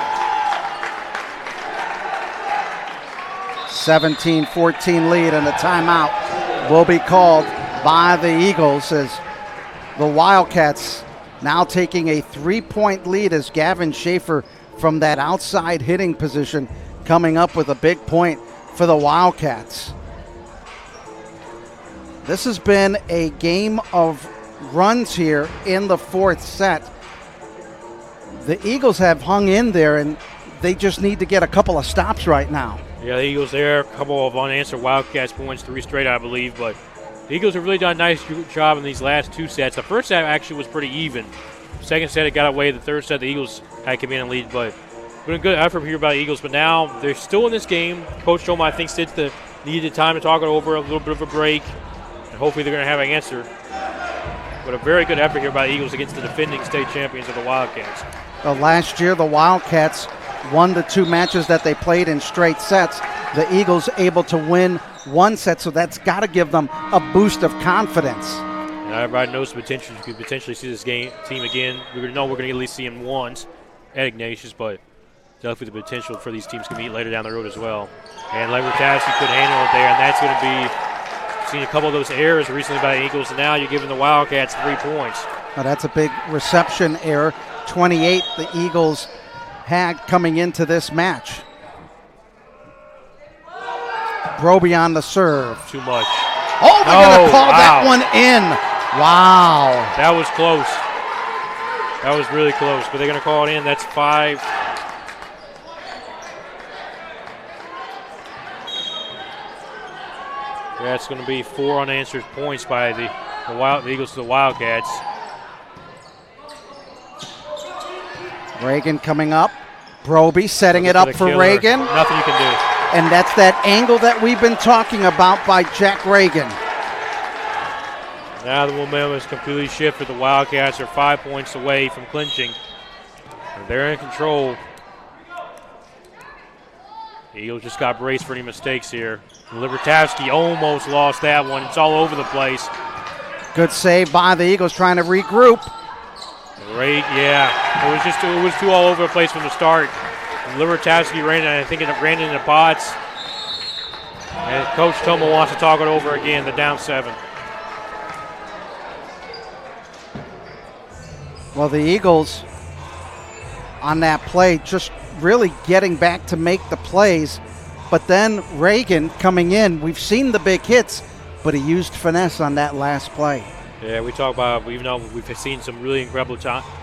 S1: 17-14 lead, and a timeout will be called by the Eagles as the Wildcats now taking a 3-point lead as Gavin Schaefer from that outside hitting position coming up with a big point for the Wildcats. This has been a game of runs here in the 4th set. The Eagles have hung in there, and they just need to get a couple of stops right now.
S2: Yeah, the Eagles there, a couple of unanswered Wildcats points, 3 straight, I believe. But the Eagles have really done a nice job in these last 2 sets. The first set actually was pretty even. Second set, it got away. The third set, the Eagles had come in and lead. But been a good effort here by the Eagles. But now they're still in this game. Coach Toma, I think, needed time to talk it over, a little bit of a break. And hopefully they're going to have an answer. But a very good effort here by the Eagles against the defending state champions of the Wildcats.
S1: Last year, the Wildcats won the 2 matches that they played in straight sets. The Eagles able to win 1 set, so that's got to give them a boost of confidence.
S2: And everybody knows the potential. You could potentially see this team again. We're going to at least see them once at Ignatius, but definitely the potential for these teams to meet later down the road as well. And Levertowski couldn't handle it there, and that's going to be seen a couple of those errors recently by the Eagles, and now you're giving the Wildcats 3 points.
S1: Now that's a big reception error. 28 the Eagles had coming into this match. Broby on the serve.
S2: Too much.
S1: Oh, they're going to call that one in. Wow.
S2: That was close. That was really close, but they're going to call it in. That's 5. That's going to be 4 unanswered points by the Eagles to the Wildcats.
S1: Reagan coming up. Broby setting it up for Reagan.
S2: Nothing you can do.
S1: And that's that angle that we've been talking about by Jack Reagan.
S2: Now the momentum is completely shifted. The Wildcats are 5 points away from clinching. And they're in control. The Eagles just got braced for any mistakes here. Libertowski almost lost that one. It's all over the place.
S1: Good save by the Eagles trying to regroup.
S2: It was too all over the place from the start. Libertowski ran into bots. And Coach Toma wants to talk it over again, the down 7.
S1: Well, the Eagles on that play just really getting back to make the plays. But then Reagan coming in, we've seen the big hits, but he used finesse on that last play.
S2: Yeah, we talk about, even though we've seen some really incredible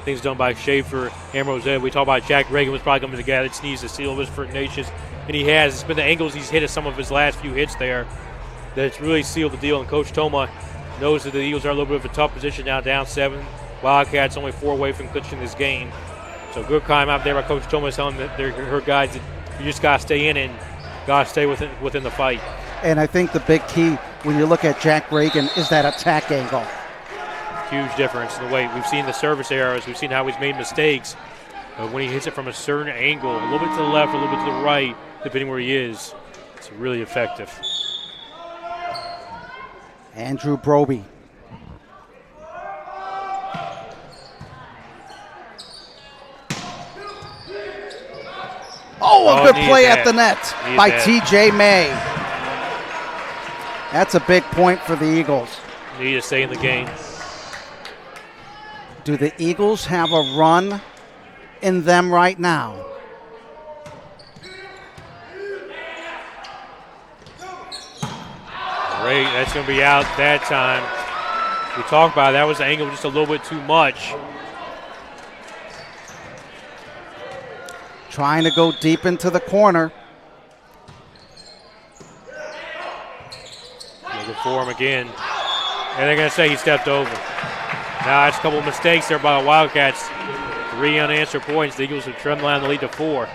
S2: things done by Schaefer and Rosette. We talk about Jack Reagan was probably going to be the guy that sneezed the seal this for Ignatius, and he has. It's been the angles he's hit at some of his last few hits there that's really sealed the deal, and Coach Toma knows that the Eagles are a little bit of a tough position now, down 7. Wildcats only 4 away from clinching this game. So good climb out there by Coach Toma telling her guys that you just got to stay in and got to stay within the fight.
S1: And I think the big key when you look at Jack Reagan is that attack angle.
S2: Huge difference in the way we've seen the service errors. We've seen how he's made mistakes. But when he hits it from a certain angle, a little bit to the left, a little bit to the right, depending where he is, it's really effective.
S1: Andrew Broby. Oh, a good play at the net by TJ May. That's a big point for the Eagles.
S2: Need to stay in the game.
S1: Do the Eagles have a run in them right now?
S2: Great, that's going to be out that time. We talked about it. That was the angle just a little bit too much.
S1: Trying to go deep into the corner.
S2: Looking for him again. And they're going to say he stepped over. Now that's a couple of mistakes there by the Wildcats. 3 unanswered points. The Eagles have trimmed down the lead to 4.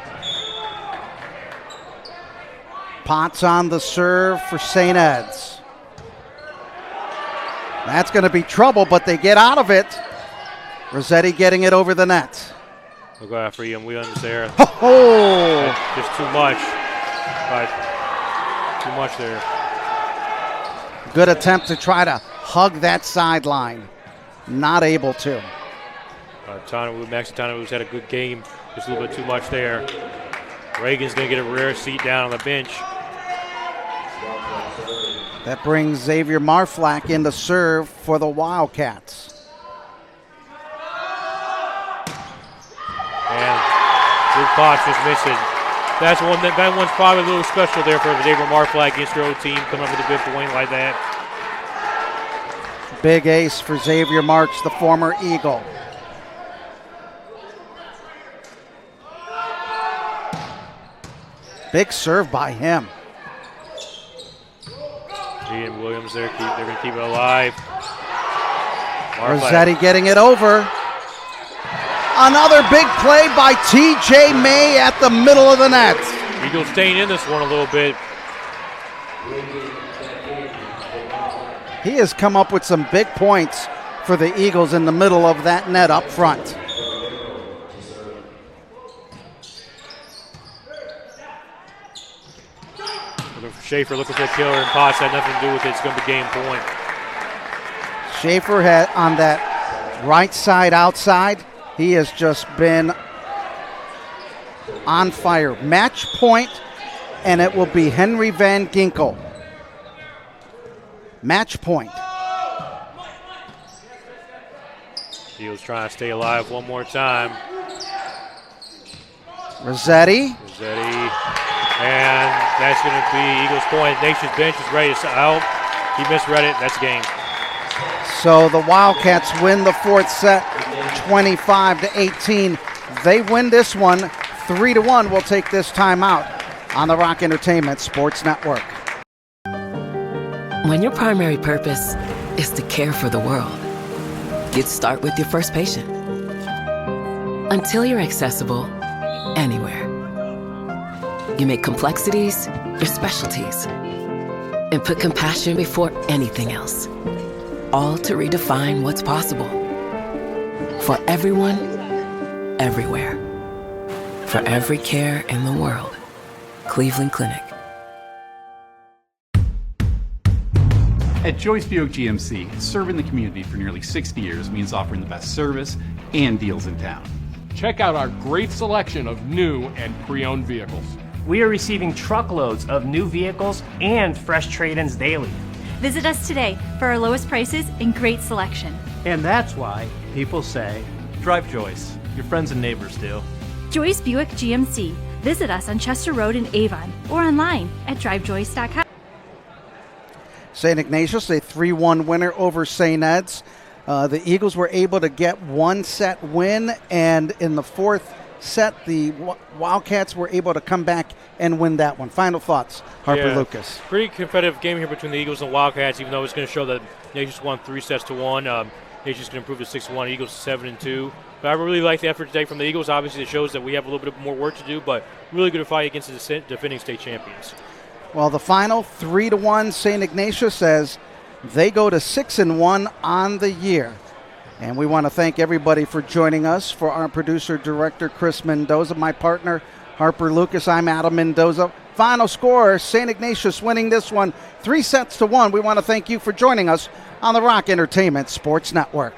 S1: Potts on the serve for St. Ed's. That's going to be trouble, but they get out of it. Rossetti getting it over the net.
S2: Look out for him. We understand.
S1: Oh!
S2: Just too much. But too much there.
S1: Good attempt to try to hug that sideline. Not able to.
S2: Max Tanovu's had a good game. Just a little bit too much there. Reagan's going to get a rare seat down on the bench.
S1: That brings Xavier Marflack in to serve for the Wildcats.
S2: And Luke Potts just missing. That one's probably a little special there for Xavier Marflack against your old team, coming up with a big point like that.
S1: Big ace for Xavier Marks, the former Eagle. Big serve by him.
S2: He and Williams there, they're going to keep it alive.
S1: Rossetti getting it over. Another big play by T.J. May at the middle of the net.
S2: Eagles staying in this one a little bit.
S1: He has come up with some big points for the Eagles in the middle of that net up front.
S2: Looking for Schaefer, looking for a killer, and Potts had nothing to do with it. It's going to be game point.
S1: Schaefer had on that right side outside. He has just been on fire. Match point, and it will be Henry Van Ginkel. Match point.
S2: Eagles trying to stay alive one more time.
S1: Rossetti.
S2: And that's going to be Eagles point. Nation's bench is ready to out. He misread it. That's game.
S1: So the Wildcats win the fourth set, 25-18. They win this one, 3-1. We'll take this time out on the Rock Entertainment Sports Network.
S3: When your primary purpose is to care for the world, you'd start with your first patient. Until you're accessible anywhere. You make complexities your specialties and put compassion before anything else. All to redefine what's possible. For everyone, everywhere. For every care in the world. Cleveland Clinic.
S4: At Joyce Buick GMC, serving the community for nearly 60 years means offering the best service and deals in town.
S5: Check out our great selection of new and pre-owned vehicles.
S6: We are receiving truckloads of new vehicles and fresh trade-ins daily.
S7: Visit us today for our lowest prices and great selection.
S8: And that's why people say, drive Joyce. Your friends and neighbors do.
S7: Joyce Buick GMC. Visit us on Chester Road in Avon or online at drivejoyce.com.
S1: Saint Ignatius, a 3-1 winner over St. Ed's. The Eagles were able to get one set win, and in the fourth set, the Wildcats were able to come back and win that one. Final thoughts, Harper Lucas.
S2: Pretty competitive game here between the Eagles and Wildcats, even though it's going to show that Nations won 3-1. Nations going to improve to 6-1. Eagles 7-2. But I really like the effort today from the Eagles. Obviously, it shows that we have a little bit more work to do, but really good to fight against the defending state champions.
S1: Well, the final 3-1 St. Ignatius as they go to 6-1 on the year. And we want to thank everybody for joining us. For our producer, director, Chris Mendoza, my partner, Harper Lucas, I'm Adam Mendoza. Final score, St. Ignatius winning this one 3-1. We want to thank you for joining us on the Rock Entertainment Sports Network.